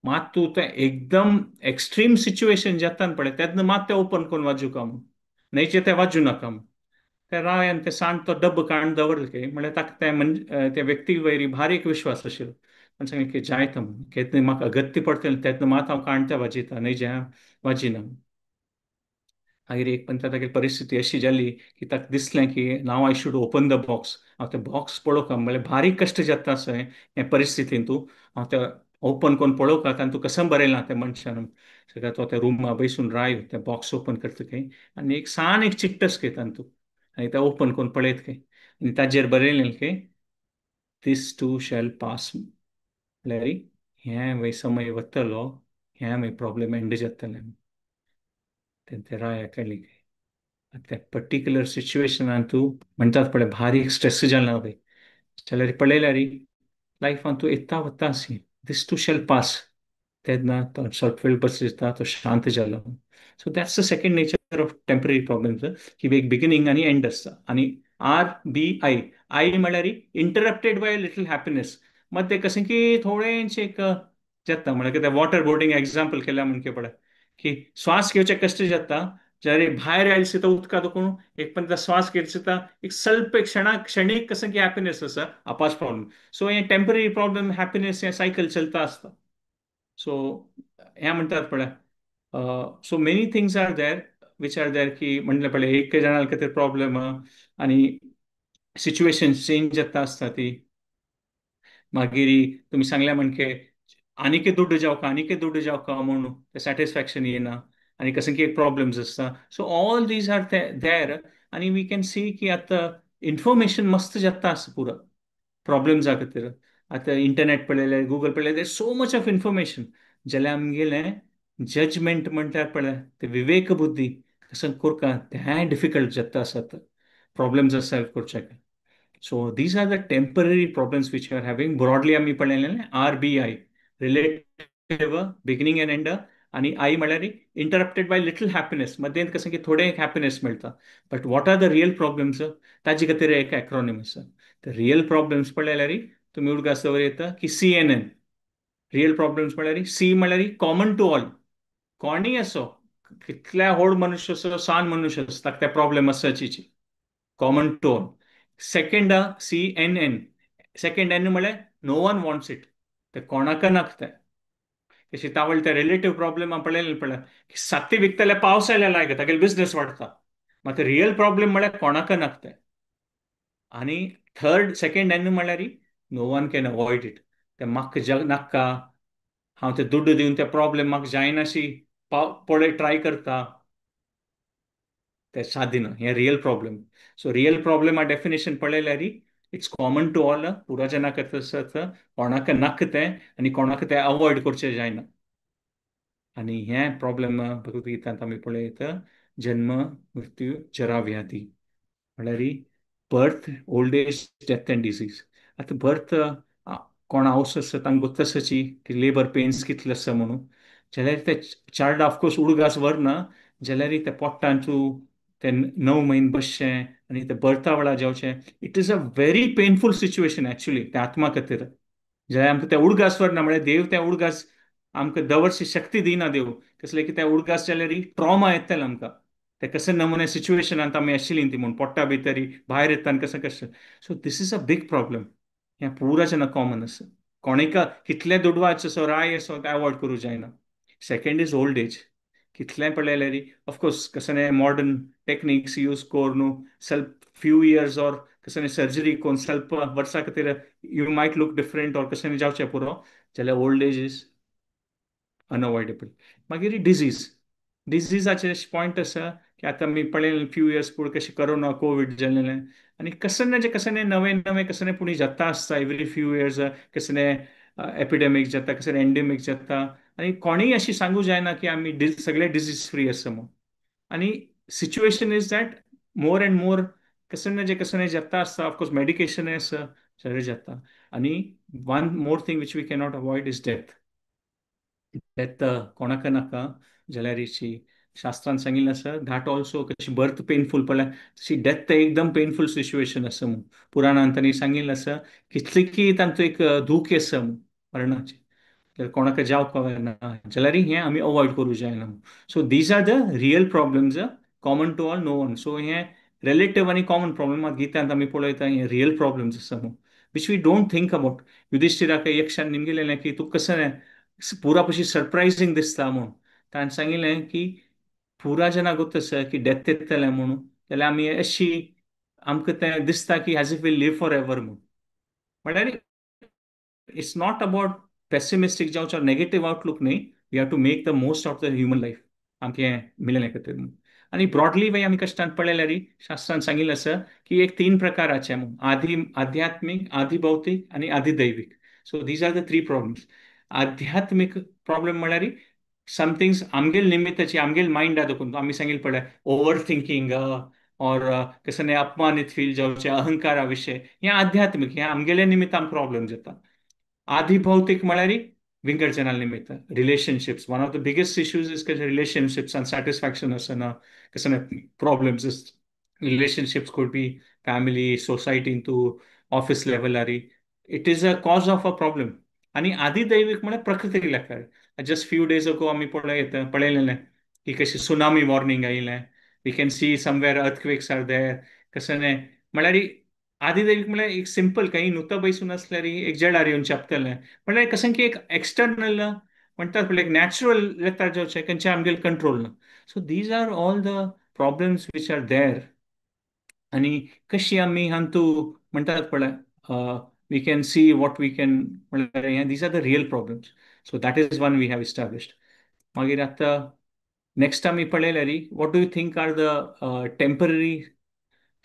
मात तूं तें एकदम एक्स्ट्रीम सिच्युएशन जाता पळय तेन्ना मात तें ओपन करून वाचूं म्हूण न्हयचें तें वाचूं नाका म्हूण ते रायान ते सांड तो डब्ब काडून दवरलो की म्हळ्यार ताका ते म्हणजे त्या व्यक्ती वयरी भारी एक विश्वास आशिल्लो आनी सांगलें की जायत म्हूण केन्ना म्हाका अगत्य पडटलें तेन्ना मात हांव काणटा वाजयता न्हय हांव वाजिना मागीर एक पण तागेली परिस्थिती अशी जाली की ताका दिसलें की now I should open the box हांव ते बॉक्स पळोवका म्हळ्यार भारी कश्ट जाता आसा हे परिस्थितीन तूं हांव ते ओपन करून पळोवका आनी तूं कसं बरयलां त्या मनशान सगळ्या तो त्या रूमा बसून राय ते बॉक्स ओपन करता खंय आनी एक सान एक चिट्टस घे तूं आनी ते ओपन करून पळयत खंय आनी ताजेर बरयलें की दीस टू शॅल पास म्हळ्यार हें समय वतलो हें प्रॉब्लेम एंड जातलें ते राय केली त्या पर्टिक्युलर सिच्युएशनान तूं म्हणटात पळय भारी स्ट्रेस जालें ना पळय जाल्यार पळयल्यार लायफान तूं येता वता C this too shall pass. तेन्ना तो सॉफ्ट वेळ बस दिसता तो शांत जालो. So that's the second nature of temporary problems, की एक बिगिनिंग आणि एंड आसता. आणि RBI, आई म्हळ्यार इंटरप्टेड बाय लिटल हॅपीनेस. मग ते कशें की थोडेंशें एक जाता, म्हळ्यार कितें वॉटर बोर्डिंग एग्जाम्पल केल्या म्हणके पडे, की श्वास घेवचे कष्ट जाता, जरी भायर आयले तो उदका दुखून एक पण श्वास घेता एक स्वल्प क्षणीक कशें की हॅपीनेस आसा अपास प्रॉब्लेम. सो हे टेम्पररी प्रॉब्लेम हॅपीनेस हे सायकल चलता आसता. सो हे म्हणटात पळय, so many things are there which are there, की म्हणले पळय एक जाणां खातीर प्रॉब्लेम आनी सिच्युएशन चेंज जाता आसता ती. मागीर तुमी सांगल्या म्हणके आनीक दुड्ड जावका आनीक दुड्ड जावका म्हणून ते सॅटिस्फॅक्शन येना आनी कशें की एक प्रॉब्लेम्स आसता. So all these are there. आनी वी कॅन सी की आतां इन्फॉर्मेशन मस्त जाता आसा पुरो प्रॉब्लेम्सा खातीर. आतां इंटरनेट पळयलें, गुगल पळयलें, सो मच ऑफ इन्फॉर्मेशन जाल्यार आमगेलें जजमेंट म्हणल्यार पळय ते विवेक बुद्धी कसं करता तें डिफिकल्ट जाता आसत प्रॉब्लेम्स सॉल्व करच्याक. So these are the temporary problems which we are having. Broadly आम्ही पळयलें RBI, relative beginning and end. आणि आई म्हळ्यार इंटरप्टेड बाय लिटल हॅपीनेस, मध्यें कशें की थोडे हॅपीनेस मेळटा. But what are the real problems, ताजे खातीर एक एक्रोनीम आसा. रियल प्रॉब्लेम्स पळयल्यार तुमी उडगास दवर येता की CNN. रियल प्रॉब्लेम्स म्हळ्यार सी म्हळ्यार कॉमन टू ऑल. कोणीय असो, कितल्या व्हड मनुष्य असो, सान मनुष्य असो, ताका ते प्रॉब्लेम आसाची. Common to all. Second CNN. Second N म्हळ्यार नो वन वॉन्ट्स इट. ते कोणाक नाका ते. तशी तावळ ते रिलेटिव्ह प्रॉब्लेम पळयलें पळय, की साती विकतले पावस आयल्या लायक तागेले बिझनेस वाडटा. मात रियल प्रॉब्लेम म्हळ्यार कोणाक नाका ते. आणि थर्ड सेकंड एन म्हळ्यार no one can avoid it. ते म्हाका नाका, हांव ते दुड्ड दिवन ते प्रॉब्लेम म्हाका जायनाशी पळय ट्राय करता, ते सादिना हे real problem. So real problem ah definition पळयल्यार इट्स कॉमन टू ऑल. पुरो जनाक कोणाक नाका तें आनी कोणाक तें अवॉइड करचें जायना. आणि हे प्रॉब्लेम भगवद्गीतांत आमी पळयत जन्म मृत्यू जरा व्याधी म्हळ्यार birth, old age, death and disease. आतां बर्थ कोण हावस आसा तांकां गोत्त आसाची की लेबर पेन्स कितले आसा म्हणून. जाल्यार ते चायल्ड ऑफकोर्स उडगास व्हरना, जाल्यार ते पोट्टांचू ते 9 म्हयने बसचें आनी ते बर्था वेळार जेवचें. It is a very painful situation actually त्या आत्मा खातीर. जाल्यार आमकां ते उडगास व्हरना म्हळ्यार देव ते उडगास आमकां दवरची शक्ती दिना देव. कसले की ते उडगास जाल्यार ट्रॉमा येतले आमकां. ते कशे नमुने सिच्युएशनांत आमी आशिल्लीं ती म्हूण पोट्टा भितर भायर येता कशें कशें. So this is a big problem. हें पुरा जेन्ना कॉमन आसा, कोणीक कितले दुडवाच असो राय असो ते अवॉइड करूं जायना. Second is old age. कितलें पळयल्यार ऑफकोर्स कसं मॉडर्न टेक्निक्स यूज करून स्वल्प फ्यू इयर्स ऑर कसं सर्जरी करून स्वल्प वर्सां खातीर you might look different or कसं जावचें पुरो, जाल्यार ओल्ड एज इज अनअवॉइडेबल. मागीर डिझीजाचे पॉयंट आसा की आतां आमी पळयलें फ्यू इयर्स पयलीं कशें करोना कोवीड जाल्लें. आनी कसं नवे नवे कसं पुणी जाता आसता एवरी फ्यू इयर्स. कसं एपिडेमीक जाता, कसं एंडेमीक जाता. आनी कोणीय अशी सांगू जायना की आमी सगळे डिजीज फ्री आसा म्हणून. आनी situation is that more and more कसं जाता आसता. ऑफकोर्स मेडिकेशनय आसा सगळें जाता. आनी one more thing which we cannot avoid is death. Death कोणाक नाका, जाल्यार शास्त्रांत सांगिल्लें आसा दॅट ऑल्सो कशी बर्थ पेनफूल पळय तशी डेथ एकदम पेनफूल सिच्युएशन आसा म्हणून पुराणांत तांणी सांगिल्लें आसा. कितलेकी तांचो एक धूख आसा मरणाची, जाल्यार कोणाक जावपाक ना, जाल्यार हें आमी अवॉइड करूं जायना. So these are the real problems common to all no one. So हें रिलेटिव्ह आनी कॉमन प्रॉब्लेम गीतांत आमी पळयता हे रियल प्रॉब्लेम्स आसा म्हणून which we don't think about. युधिष्ठिराक यक्षान निमगेलें की तूं कसं पुरा पशी सरप्रायझींग दिसता म्हणून. ताणें सांगिल्लें की पुरा जेन्ना आसा की डेथ येतलें म्हणून, जाल्यार आमी अशी आमकां तें दिसता की as if we live forever म्हणून. म्हळ्यार इट्स नॉट अबाउट पेसिमिस्टीक जावचो नेगेटीव आउटलूक न्ही. We have to make the most of the human life. आमकां हें मिळेलें खातीर. आनी ब्रॉडली वे आमी कश्टान पळयल्यार शास्त्रांत सांगिल्लें आसा की एक 3 प्रकाराचे आध्यात्मीक, आधी भौतीक आनी आधी दैवीक. So these are the 3 problems. आध्यात्मीक प्रॉब्लेम म्हळ्यार समथिंग्स आमगेल निमित्ताची आमगेल मायंड देखून आमी सांगिल्लें पळय ओव्हर थिंकींग और कसं अपमानीत फील जावचें अहंकारा विशय हें आध्यात्मीक. हें आमगेल्या निमित्तान प्रॉब्लेम जाता. आधी भौतीक म्हळ्यार विंगडचनाल निमित्त relationships one of the biggest issues is relationships unsatisfaction कसं problems relationships could be family society into office level ari it is a cause of a problem आणि आदिदैविक म्हणजे प्रकृती लागतात जस्ट फ्यू डेज अगो आम्ही पळयलेलें की कशी सुनामी वॉर्निंग आयिल्लें we can see somewhere earthquakes are there कसं नाही म्हळ्यार आदिदैविक म्हळ्यार एक सिंपल काही नुतं बैसून असल्यार एक जडार येवन चपतलें म्हळ्यार कसं की एक एक्सटर्नल म्हणटात पळय एक नॅचरल येता जेवचे खंयचे आमगेर कंट्रोल ना so these are all the problems which are there आणि कशी आम्ही हांतू म्हणटात पळय we can see what we can म्हळ्यार these are the real problems so that is one we have established मागीर आतां नेक्स्ट आमी पळयल्यार what do you think are the temporary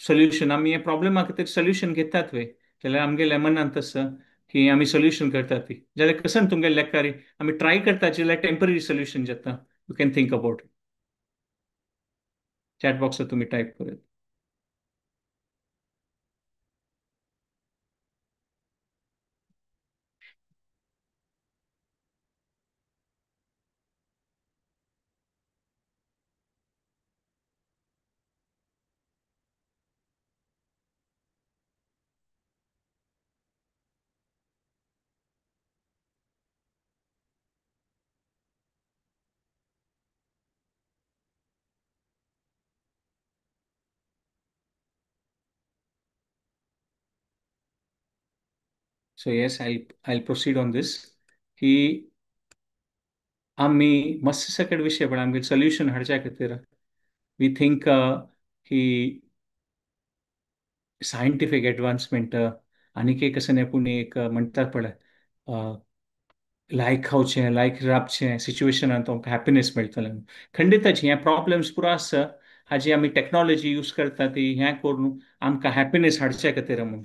solution आमी हे प्रॉब्लेमा खातीर सोल्युशन घेतात वे जाल्यार आमगेल्या मनांत तसं की आमी सोल्युशन करतात ती जाल्यार कसं तुमगे लेखारी आमी ट्राय करतात जाल्यार टेम्पररी सोल्युशन जाता you can think about chat बॉक्सात तुम्ही टायप करात. So yes, I'll proceed on this. की आम्ही मस्त सकट विषय पण आमगे सोल्युशन हाडच्या खातीर वी थिंक की सायंटिफिक एडवान्समेंट आनीक एक असं नाही पूण एक म्हणटात पळय लायक खावचें लायक राबचें सिच्युएशनान तुमकां हॅपिनेस मेळटलें खंडितच हे प्रॉब्लेम्स पुरो आसा हाजी आमी टेक्नॉलॉजी यूज करता ती हें करून आमकां हॅपिनेस हाडचे खातीर म्हणून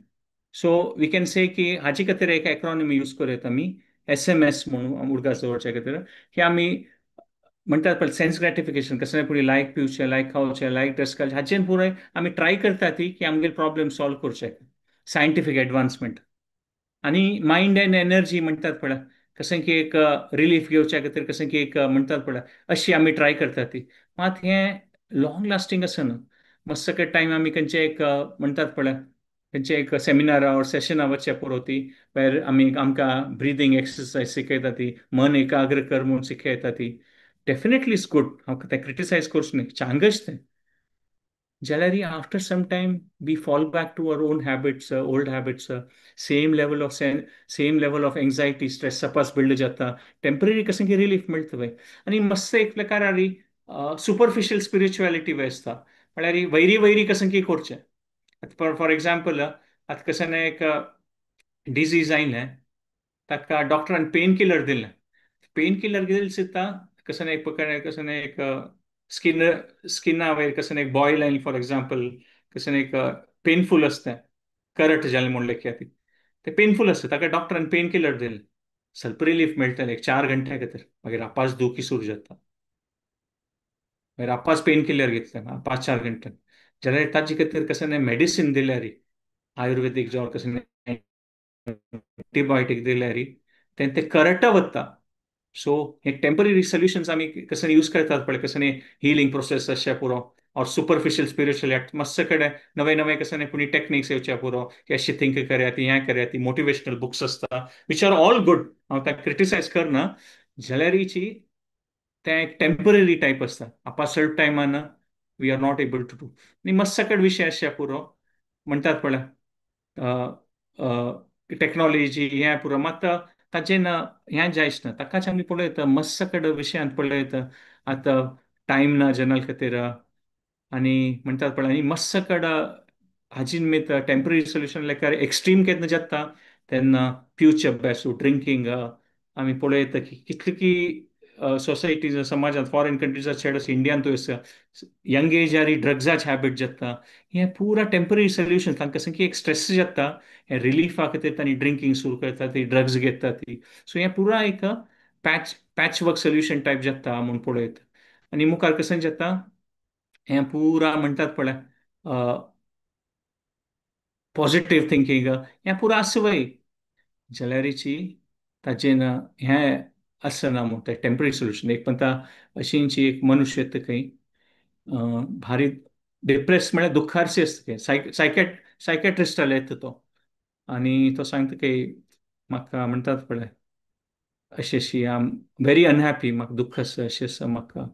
सो वी कॅन से की हाचे खातीर एक एक्रोनॉमी यूज करत आमी SMS म्हणून उडका दवरचे खातीर की आमी म्हणटात पळय सेन्स ग्रॅटिफिकेशन कसं पुढे लायक पिवचे लायक खावचे लायक ड्रेस घालचे हाचेर पुराय आमी ट्राय करता ती की आमगे प्रॉब्लेम सॉल्व करचे सायंटिफिक एडवान्समेंट आणि माइंड अँड एनर्जी म्हणटात पळय कसं की एक रिलीफ घेवच्या खातीर कसं की एक म्हणटात पळय अशी आमी ट्राय करता ती मात हें लॉंग लास्टींग आसना मस्त टायम आमी खंयचे एक म्हणटात पळय खंयचे एक सेमिनार और सेशना वचचे पुरोती वेर आमी आमकां ब्रिदींग एक्सरसायज शिकयता ती मन एकाग्र कर म्हणून शिकयता ती डेफिनेटली इज गुड हांव तें क्रिटिसायज करच न्ही चांगच तें जाल्यार after some time we fall back to our own habits old habits same level of anxiety stress सपास बिल्ड जाता टेम्पररी कशें की रिलीफ मेळटा पळय आनी मस्त एक प्रकार सुपरफिशियल स्पिरिच्युअलिटी वे आसता म्हळ्यार वैरी वैरी कशें की करचें फॉर एग्जाम्पल आतां कशें एक डिजीज आयिल्लें ताका डॉक्टरान पेन किलर दिलें पेन किलर कितें दिसता कसं एक प्रकार कसं एक स्किन स्किना वयर कसं एक बॉयल आयलें फॉर एग्जाम्पल कसं एक पेनफूल आसता करट जालें म्हणलें की ते पेनफूल आसता ताका डॉक्टरान पेन किलर दिलें ಸ್ವಲ್ಪ रिलीफ मेळटलें एक 4 घंटे खातीर मागीर आपास दुखी सुरू जाता मागीर आपास पेन किलर घेतलें 5-4 घंटे जाल्यार ताचे खातीर कसं मेडिसीन दिल्यार आयुर्वेदीक जावं कसं एंटीबायोटीक दिल्यार तें करट वता सो हे टेम्पररी सोल्युशन्स आमी कसं यूज करतात पळय कसं हिलिंग प्रोसेस अशें पुरो और सुपरफिशियल स्पिरिच्युअल मस्त कडेन नवे नवे कसं कोणी टेक्निक्स येवचे पुरो की अशी थिंक करात हें करात ती मोटिवेशनल बुक्स आसता विच आर ऑल गुड हांव ताका क्रिटिसायज करना जाल्यार तें एक टेम्पररी टायप आसता आपासट टायमान we are not able to do आनी मस्त सकट विशय आसचे पुरो म्हणटात पळय टेक्नॉलॉजी हें पुरो मात ताजें हें जायच ना ताकाच आमी पळयता मस्त सकट विशयांत पळयता आतां टायम ना जनाल खातीर आनी म्हणटात पळय आनी मस्त सकट हाजी निमित्त टेम्पररी सोल्युशन लायक एक्स्ट्रीम केन्ना जाता तेन्ना पिवचे अभ्यास ड्रिंकींग आमी पळयता की कितली की सोसायटीज समाजांत फॉरेन कंट्रीजात चेड इंडियान आसा यंग एजार ड्रग्साचे हॅबीट जाता हें पुरा टेम्पररी सोल्युशन तांकां कसं की एक स्ट्रेस जाता हे रिलीफा खातीर तांणी ड्रिंकींग सुरू करता ती ड्रग्स घेता ती सो हें पुरा एक पॅच वर्क सोल्युशन टायप जाता म्हूण पळयता आनी मुखार कशें जाता हें पुरा म्हणटात पळय पॉझिटिव्ह थिंकींग हें पुरा आसवय जाल्यारीची ताजेन हें आसना म्हूण तें टेम्पररी सोल्युशन. एक म्हणटा अशींची एक मनुश्य येता खंय भारी डिप्रेस म्हळ्यार दुख्खारशी आसता खंय, सायकॅट्रिस्टाले येता तो, आनी तो सांगता की म्हाका म्हणटात पळय अशी अशी आय एम व्हेरी अनहॅपी, म्हाका दुख्ख आसा अशें आसा, म्हाका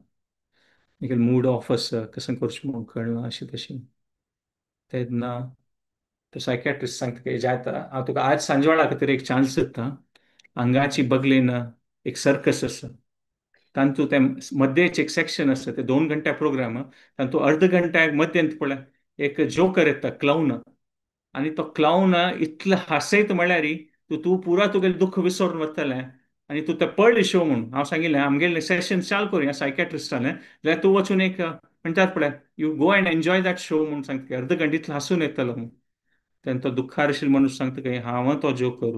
मूड ऑफ आसा, कसं करचें म्हणून कळना अशें तशें. तेन्ना तो सायकॅट्रिस्ट सांगता की जाता हांव तुका आज सांजवेळा खातीर एक चान्स दिता. हांगाची बगलेन एक सर्कस आसा, तांतू ते मध्येच एक सेक्शन आसा, ते 2 घंटा प्रोग्राम, तांतू अर्द घंटा मध्यंत पळय एक जोकर येता, क्लाउन, आनी तो क्लाउन इतलो हांसयता म्हळ्यार तूं पुरा तुगेलें दुख्ख विसरून वतलें. आनी तूं तें पळय शो म्हणून हांव सांगिल्लें आमगेलें सेशन चाल करुया सायकॅट्रिस्टालें, जाल्यार तूं वचून एक म्हणटात पळय you go and enjoy that show म्हणून सांगता, अर्द घंटे इतलो हांसून येतलो म्हणून. तेन्ना तो दुख्खार आशिल्लो मनीस सांगता की हांव तो जोकर.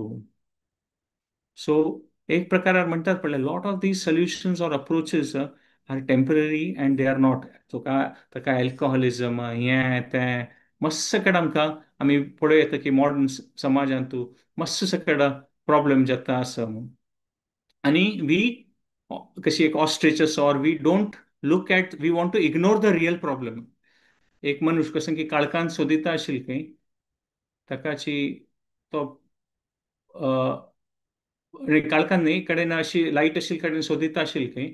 सो एक प्रकारान म्हणटात पळय lot of these solutions or approaches are temporary and they are not. तुका ताका अल्कोहोलिजम हें तें मस्स कडेन आमी पळयता की मॉडर्न समाजांत मस्स सकड प्रॉब्लेम जाता आसा म्हणून. आनी वी कशी एक ostriches or we don't look at, we want to ignore the real problem. एक मनुष्य कसं की काळखांत सोदिता आशिल्लो खंय, ताकाची तो काळखांत न्ही कडेन अशी लायट आशिल्ले कडेन सोदिता आशिल्लो खंय,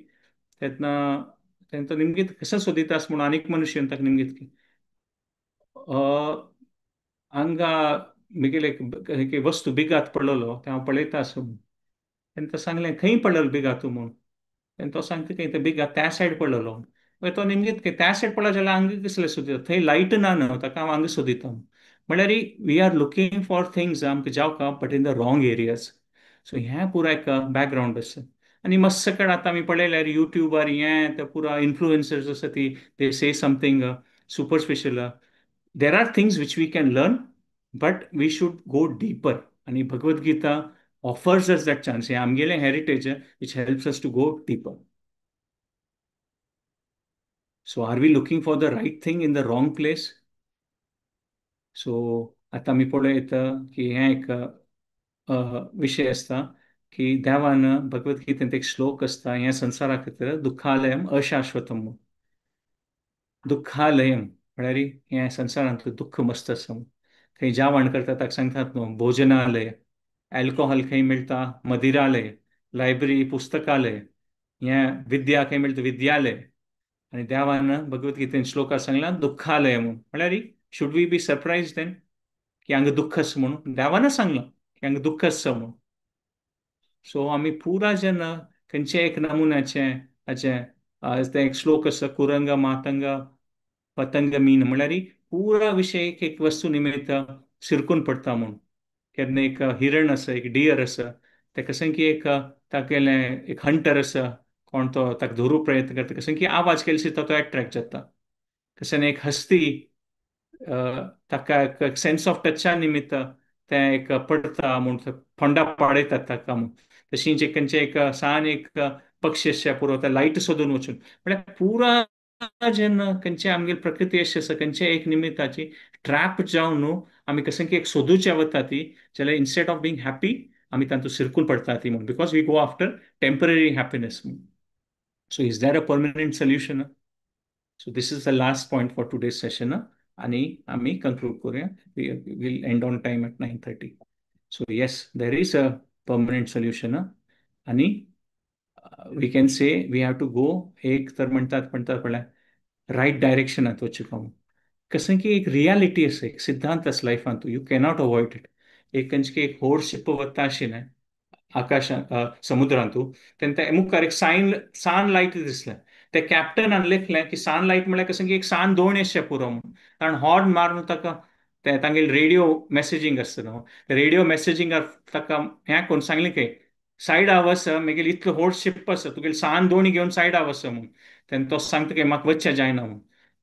तेन्ना तो निमगेत कसं सोदिता आसा म्हणून आनीक मनुष्य ताका निमगेत की हांगा म्हगेले एक वस्तू बिगात पडलेलो ते हांव पळयता आसा म्हणून. तेन्ना तो सांगलें खंय पडलेलो बिगात म्हणून. तेन्ना तो सांगता की ते बिगात त्या सायड पडलेलो. मागीर तो निमगेत की त्या सायड पडलो जाल्यार हांगा कसले सोदिता, थंय लायट ना न्हू, ताका हांव हांगा सोदिता म्हळ्यार we are looking for things आमकां जावका but in the wrong areas. So हें पुरो एक बॅकग्रावंड आसा. आनी मस्त कडेन आतां आमी पळयल्यार युट्यूबार हें पुरो इन्फ्लुएन्सर्स आसा ती they say something superficial. There are things which we can learn but we should go deeper. आनी Bhagavad Gita offers us that chance. हे आमगेलें heritage which helps us to go deeper. So are we looking for the right thing in the wrong place? So आता आमी पळयता की हें एक विषय आसता की देवान भगवत गीतेंत एक श्लोक आसता, हे संवसारा खातीर दुःखालयम अशाश्वतम. दुःखालयम म्हळ्यार हें संवसारांतलें दुःख मस्त आसा. खंय जेवण करता ताका सांगतात न्हू भोजनालय, अल्कोहोल खंय मेळटा मदिरालय, लायब्ररी पुस्तकालय, हें विद्या खंय मेळटा विद्यालय. आनी देवान भगवत गीतेन श्लोका सांगला दुःखालय म्हणून. म्हळ्यार should we be surprised then की हांगा दुःख आसा म्हणून. देवानच सांगलां की हांगा दुःख आसा म्हणून. सो आमी पुरा जेन्ना खंयचे एक नमुन्याचे हाचें ते एक श्लोक आसा कुरंग मातंग पतंग मीन म्हळ्यार पुरा विशय एक वस्तू निमित्त शिरकून पडटा म्हणून. केन्ना एक हिरण आसा, एक डियर आसा, ताका सांग की एक तागेलें एक हंटर आसा, कोण तो ताका धरूंक प्रयत्न करता, कसं की आवाज केल्यार तो एट्रॅक्ट जाता. तशें एक हस्ती ताका एक सेन्स ऑफ टचा निमित्त तें एक पडता म्हूण फोंडा पाडयतात ताका म्हूण. तशींच एक खंयचे एक सान एक पक्षी आसा पुरो ते लायट सोदून वचून म्हळ्यार पुरा जेन्ना खंयचे आमगे प्रकृती अशी आसा खंयचे एक निमित्ताची ट्रॅप जावन न्हू आमी कशें की एक सोदूचे वता ती, जाल्यार इन्स्टेड ऑफ बींग हॅपी आमी तातूंत शिरकून पडटा ती म्हूण, because we go after temporary happiness. So is there a permanent solution? So this is the last point for today's session. आणि आम्ही conclude करूया. We'll end on time at 9:30. So yes, there is a permanent solution. आणि we can say we have to go एक तर म्हणतात पडल्या right डायरेक्शनात वचूंक. कसं की एक रियालिटी आसा, एक सिद्धांत आसा लायफांत, यू कॅनॉट अवॉइड इट. एक खंयची की एक व्हड शिप वता आशिल्लें आकाशांत समुद्रांतू तेन्ना त्या मुखार एक सान लायट दिसलें. ते कॅप्टनान लेखलें की सान लायट म्हळ्यार कसं की एक सान दोणी अशें पुरो म्हणून. कारण हॉर्न मारून ताका ते तांगेली रेडिओ मेसेजींग आसता न्हू, रेडिओ मेसेजिंगार ताका हें कोण सांगलें की सायडा वच, म्हगेली इतलो व्हड शिप आसा, तुगेली सान दोणी घेवन सायडा वच म्हणून. तेन्ना तो सांगता की म्हाका वचचें जायना म्हणून.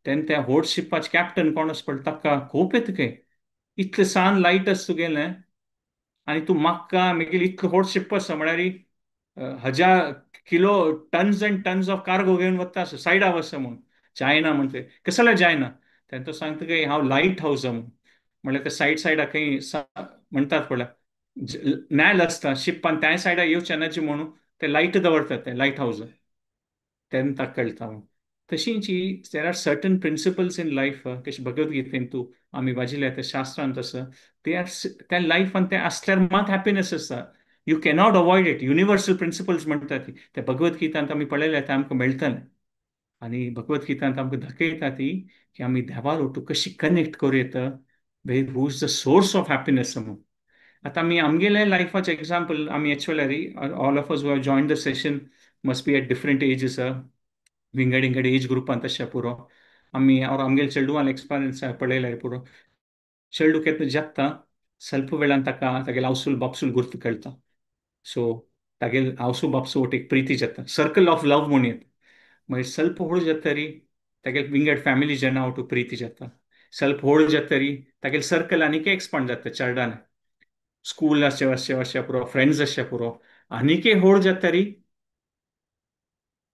तेन्ना त्या व्हड शिपाचे कॅप्टन कोण आसा पळय ताका खूब येता की इतलें सान लायट आसा तुगेलें आनी तूं म्हाका म्हगेली इतलो व्हड शिप आसा म्हळ्यार 1,000 kilo tons and tons of cargo घेवन वता सायडा वच म्हणून. जायना म्हणते कसले जायना. तेन्ना तो सांगता की हांव लायट हावज म्हणून. म्हळ्यार ते सायडा खंय म्हणटात पळय नायल आसता शिप्पान त्या सायडा येवचें ना जी म्हणून ते लायट दवरतात ते लायट हाऊस तेन्ना ताका कळटा तशींची there are certain principles in life कशी भगवद्गीतेन तूं आमी वाजिल्ल्या त्या शास्त्रांत तसं ते आर त्या लायफान ते आसल्यार मात हॅपिनेस आसता you cannot avoid it universal principles म्हणटा ती त्या भगवद्गीतांत आमी पळयल्या ते आमकां मेळटलें आणि भगवद्गीतांत आमकां दाखयता ती की आमी देवा लोटू कशी कनेक्ट करूं येता who is the source of happiness म्हणून आता आमी आमगेल्या लायफाचें एग्जाम्पल आमी actually all of us who have join the session must be at different ages विंगड एज ग्रुपान तशें पुरो आमी आमगेले चेडूआल एक्सपिरियन्स पळयल्यार पुरो चेडूं केन्ना जेत्ता ಸ್ವಲ್ಪ वेळान ताका तागेले आवसूल बापूसूल गुर्त कळटा सो तागेले आवसू बापूसू वट एक प्रिती जाता सर्कल ऑफ लव म्हणून येता मागीर ಸ್ವಲ್ಪ व्हड जातरी तागेले विंगड फॅमिली जेन्ना आवटू प्रिती जाता ಸ್ವಲ್ಪ व्हड जातरी तागेले सर्कल आनीक एक्सपांड जाता चेडान स्कूल अशें पुरो फ्रेंड्स अशें पुरो आनीकय व्हड जातरी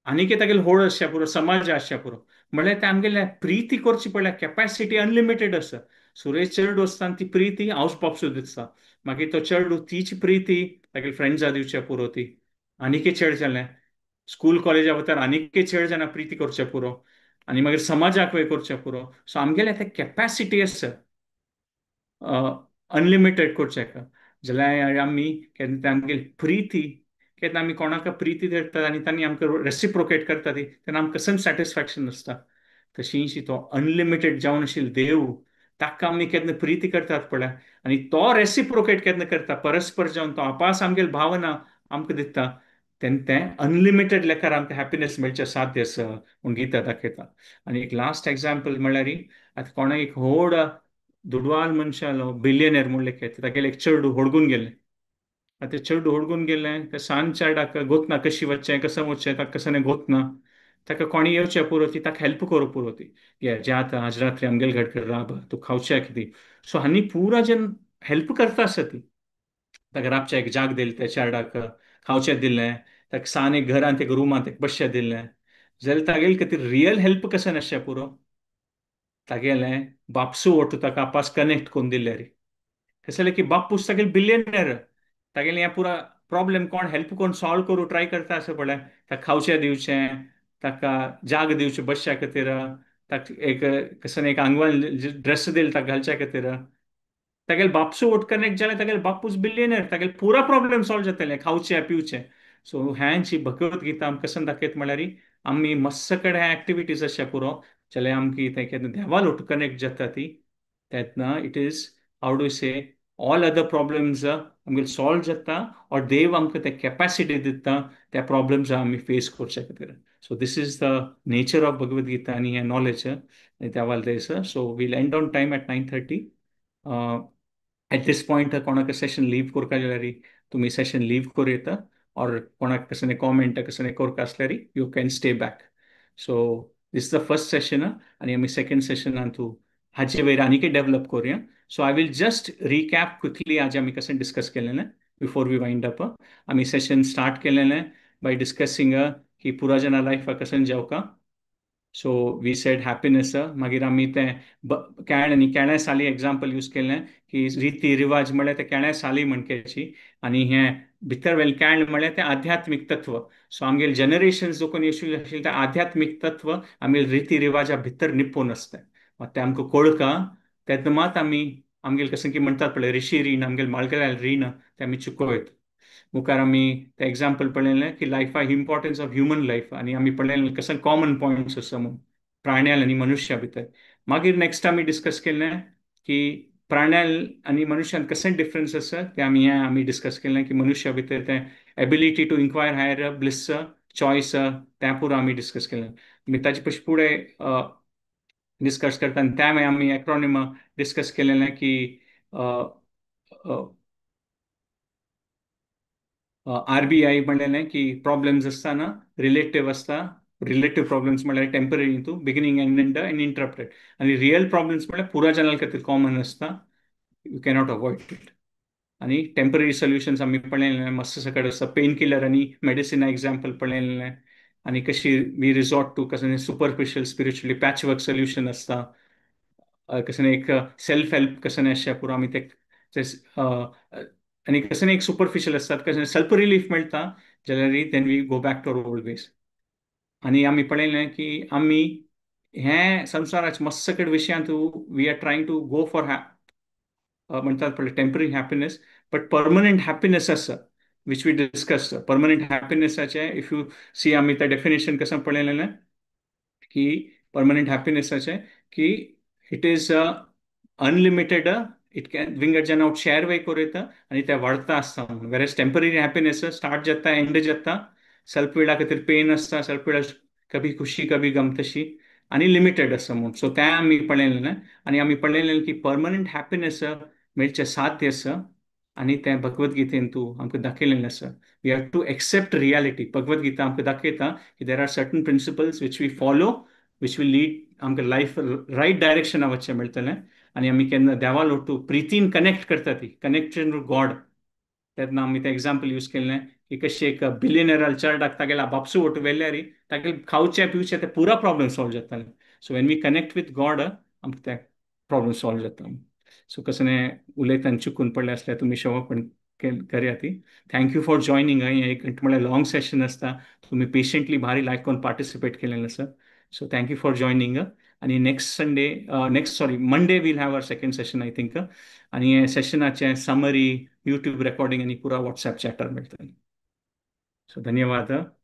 आनीक तागेले व्हड आसचे पुरो समाज आसचे पुरो म्हळ्यार ते आमगेले प्रिती करची पडल्यार कॅपॅसिटी अनलिमिटेड आसा सुरेश चेडूं आसता ती प्रिती हावस बापूसू दिसता मागीर तो चेडूं तीच प्रिती तागेले फ्रेंड्सां दिवचे पुरो ती आनीकय चेड जालें स्कूल कॉलेजा वतर आनीकय चेड जाणां प्रिती करचे पुरो आनी मागीर समाजाक वय करचे पुरो सो आमगेले ते कॅपॅसिटी आसा अनलिमिटेड करचे जाल्यार आमी केन्ना आमगेली प्रिती केन्ना आमी कोणाक प्रिती धरतात आनी तांणी आमकां रेसिप्रोकेट करता ती तेन्ना आमकां कसं सॅटिस्फॅक्शन आसता तशींशी तो अनलिमिटेड जावन आशिल्लो देव ताका आमी केन्ना प्रिती करतात पळय आनी तो रेसिप्रोकेट केन्ना करता परस्पर जावन तो आपास आमगेली भावना आमकां दिता तेन्ना तें अनलिमिटेड लेखार आमकां हॅपिनेस मेळचें साध्य आसा म्हूण गीता दाखयता आनी एक लास्ट एग्जाम्पल म्हळ्यार आतां कोणाक एक व्हड दुडवाल मनशालो बिलियनर म्हणलें घेता तागेलें एक चेडूं होडगून गेलें आतां चेडूं होडगून गेलें ते सांज चेडाक गोतना कशी वचचें कसं वचचें ताका कसं गोतना ताका कोणी येवचें पुरो ती ताका हेल्प करूं पुरो ती जे आतां आज रात्री आमगेले घडकर राब तूं खावचें कितें सो हांणी पुरा जेन्ना हेल्प करता आसता ती ताका रातचें एक जाग दिलें त्या चेडाक खावचें दिलें ताका सान एक घरांत एक रुमांत एक बसचें दिलें जाल्यार तागेले खातीर रियल हेल्प कसं नासचें पुरो तागेलें बापसू ओट ताका आपास कनेक्ट करून दिलें रे कसं जालें की बापूस तागेले बिलियनर तागेले हें पुरा प्रॉब्लेम कोण हेल्प कोण सॉल्व करूं ट्राय करता आसा पळय ताका खावचें दिवचें ताका जाग दिवचें बसच्या खातीर ताका एक कसं एक आंगवल ड्रेस दिले ताका घालच्या खातीर तागेले बापूस ओट कनेक्ट जालें तागेले बापूस बिलियनर तागेले पुरा प्रॉब्लेम सॉल्व जातलें खावचें पिवचें सो ह्यांची भगवद्गीता आमकां कसं दाखयता म्हळ्यार आमी मस्स कडेन एक्टिविटीज अशें पुरो जाल्यार आमकां तें केन्ना देवा लोट कनेक्ट जाता ती तेन्ना it is how do say all other problems आमगे सॉल्व जाता और देव आमकां ते कॅपॅसिटी दिता त्या प्रॉब्लेम्स आमी फेस करचे खातीर so this is the nature of Bhagavad Gita आनी हें नॉलेज देवा this so we'll end on time at 9:30 at this point कोणाक सेशन लीव करता जाल्यार तुमी सेशन लीव करूं येता और कोणाक कसं कॉमेंट कसं करता आसल्यार you can stay back so this is the first session आनी आमी सेकंड सेशनान तूं हाचे वयर आनीकय डेव्हलप करूया so I will just recap quickly आज आमी कशें डिस्कस केलेलें बिफोर वी वाइंड अप आमी सेशन स्टार्ट केलेलें बाय डिस्कसिंग की पुराजना लायफा कशें जेवका सो वी सेड हॅपिनेस मागीर आमी तें केळ आनी केळ्या साली एग्जाम्पल यूज केलें की रिती रिवाज म्हळ्यार ते केळ्या साली म्हणकेची आनी हें भितर वेल केळ म्हळ्यार तें आध्यात्मीक तत्व सो आमगेले जनरेशन्स जो कोण येवशिल्ले आशिल्ले तें आध्यात्मीक तत्व आमगेले रिती रिवाजा भितर निपून आसता तें आमकां कळका तेन्ना मात आमी आमगेले कसं की म्हणटात पळय ऋषी रीण आमगेले माळगेले रीण ते आमी चुकयत मुखार आमी तें एग्जाम्पल पळयलें की लायफा इम्पॉर्टन्स ऑफ ह्युमन लायफ आनी आमी पळयलें कसं कॉमन पॉयंट्स आसा म्हूण प्राण्याल आनी मनुश्या भितर मागीर नेक्स्ट आमी डिस्कस केलें की प्राण्याल आनी मनुश्यान कशें डिफरन्स आसा तें आमी डिस्कस केलें की मनुश्या भितर तें ability to inquire higher bliss choice तें पुरो आमी डिस्कस केलें आमी ताचे पयलीं फुडें डिस्कस करता आनी त्या मागीर आमी एक्रोनीम डिस्कस केलेलें की आरबीआय म्हणलेलें की प्रॉब्लेम्स आसतना रिलेटिव्ह आसता रिलेटिव्ह प्रॉब्लेम्स म्हळ्यार टेम्पररी हितू beginning end end end interpret आनी रियल प्रॉब्लेम्स म्हळ्यार पुरा जनाल खातीर कॉमन आसता यू कॅनॉट अवॉइड इट आनी टेम्पररी सोल्युशन्स आमी पळयलें मस्त सकट आसा पेन किलर आनी मेडिसिना एग्जाम्पल पळयलें आनी कशी वी रिसॉर्ट टू कसं superficial spiritually patch work solution आसता कसं एक सेल्फ हेल्प कसं अशें पुरो आमी ते आनी कसं एक सुपरफिशियल असतात कसं सेल्फ रिलीफ मेळटा जाल्यार then we go back to old ways. आनी आमी पळयलें की आमी हे संवसाराच्या मस्सकड विशयांत we are trying to go for म्हणतात पळय temporary happiness, but permanent happiness आसा विच वी डिस्कस्ड. परमनंट हॅपीनेसाचे इफ यू सी आमी त्या डेफिनेशन कसं पळयलेलें की परमनंट हॅपीनेसाचे की it is unlimited, it can विंगड जेन्ना हांव शेअर वे कोरयता आनी ते वाडता आसता म्हणून. वेरेज टेम्पररी हॅपीनेस स्टार्ट जाता एंड जाता, स्वल्प वेळा खातीर पेन आसता, स्वल्प वेळा कभी खुशी कभी गम तशी, आनी लिमिटेड आसा म्हणून. सो तें आमी पळयलेलें. आनी आमी पळयलेलें की परमनंट हॅपीनेस मेळचें साध्य आसा. आनी तें भगवद्गीतेन तूं आमकां दाखयलेलें आसा. We have to accept reality. Bhagavad Gita आमकां दाखयता की there are certain principles which we follow which will lead आमकां लायफ रायट डायरेक्शना वचचें मेळटलें. आनी आमी केन्ना देवा लोटू प्रितीन कनेक्ट करता ती कनेक्शन टू गॉड. तेन्ना आमी तें एग्जाम्पल यूज केल्लें की कशें एक बिलियनराल चेडूक तागेले बापसू ओट व्हेल्यार तागेले खावचे पिवचे ते पुरा प्रॉब्लेम सॉल्व जाताले. So when we connect with God आमकां ते प्रॉब्लेम सॉल्व जाता. सो कसं उलयतना चुकून पडलें आसल्यार तुमी क्षमा पण करया ती. Thank you for joining. एक घंटे म्हळ्यार लॉंग सेशन आसता. तुम्ही पेशंटली भारी लायकोन पार्टिसिपेट केलेलें आसा. So thank you for joining. आनी next Sunday sorry Monday will have our second session I think. आनी हे सेशनाचे समरी युट्यूब रेकॉर्डिंग आनी पुरा व्हॉट्सएप चॅटार मेळटलें. सो धन्यवाद.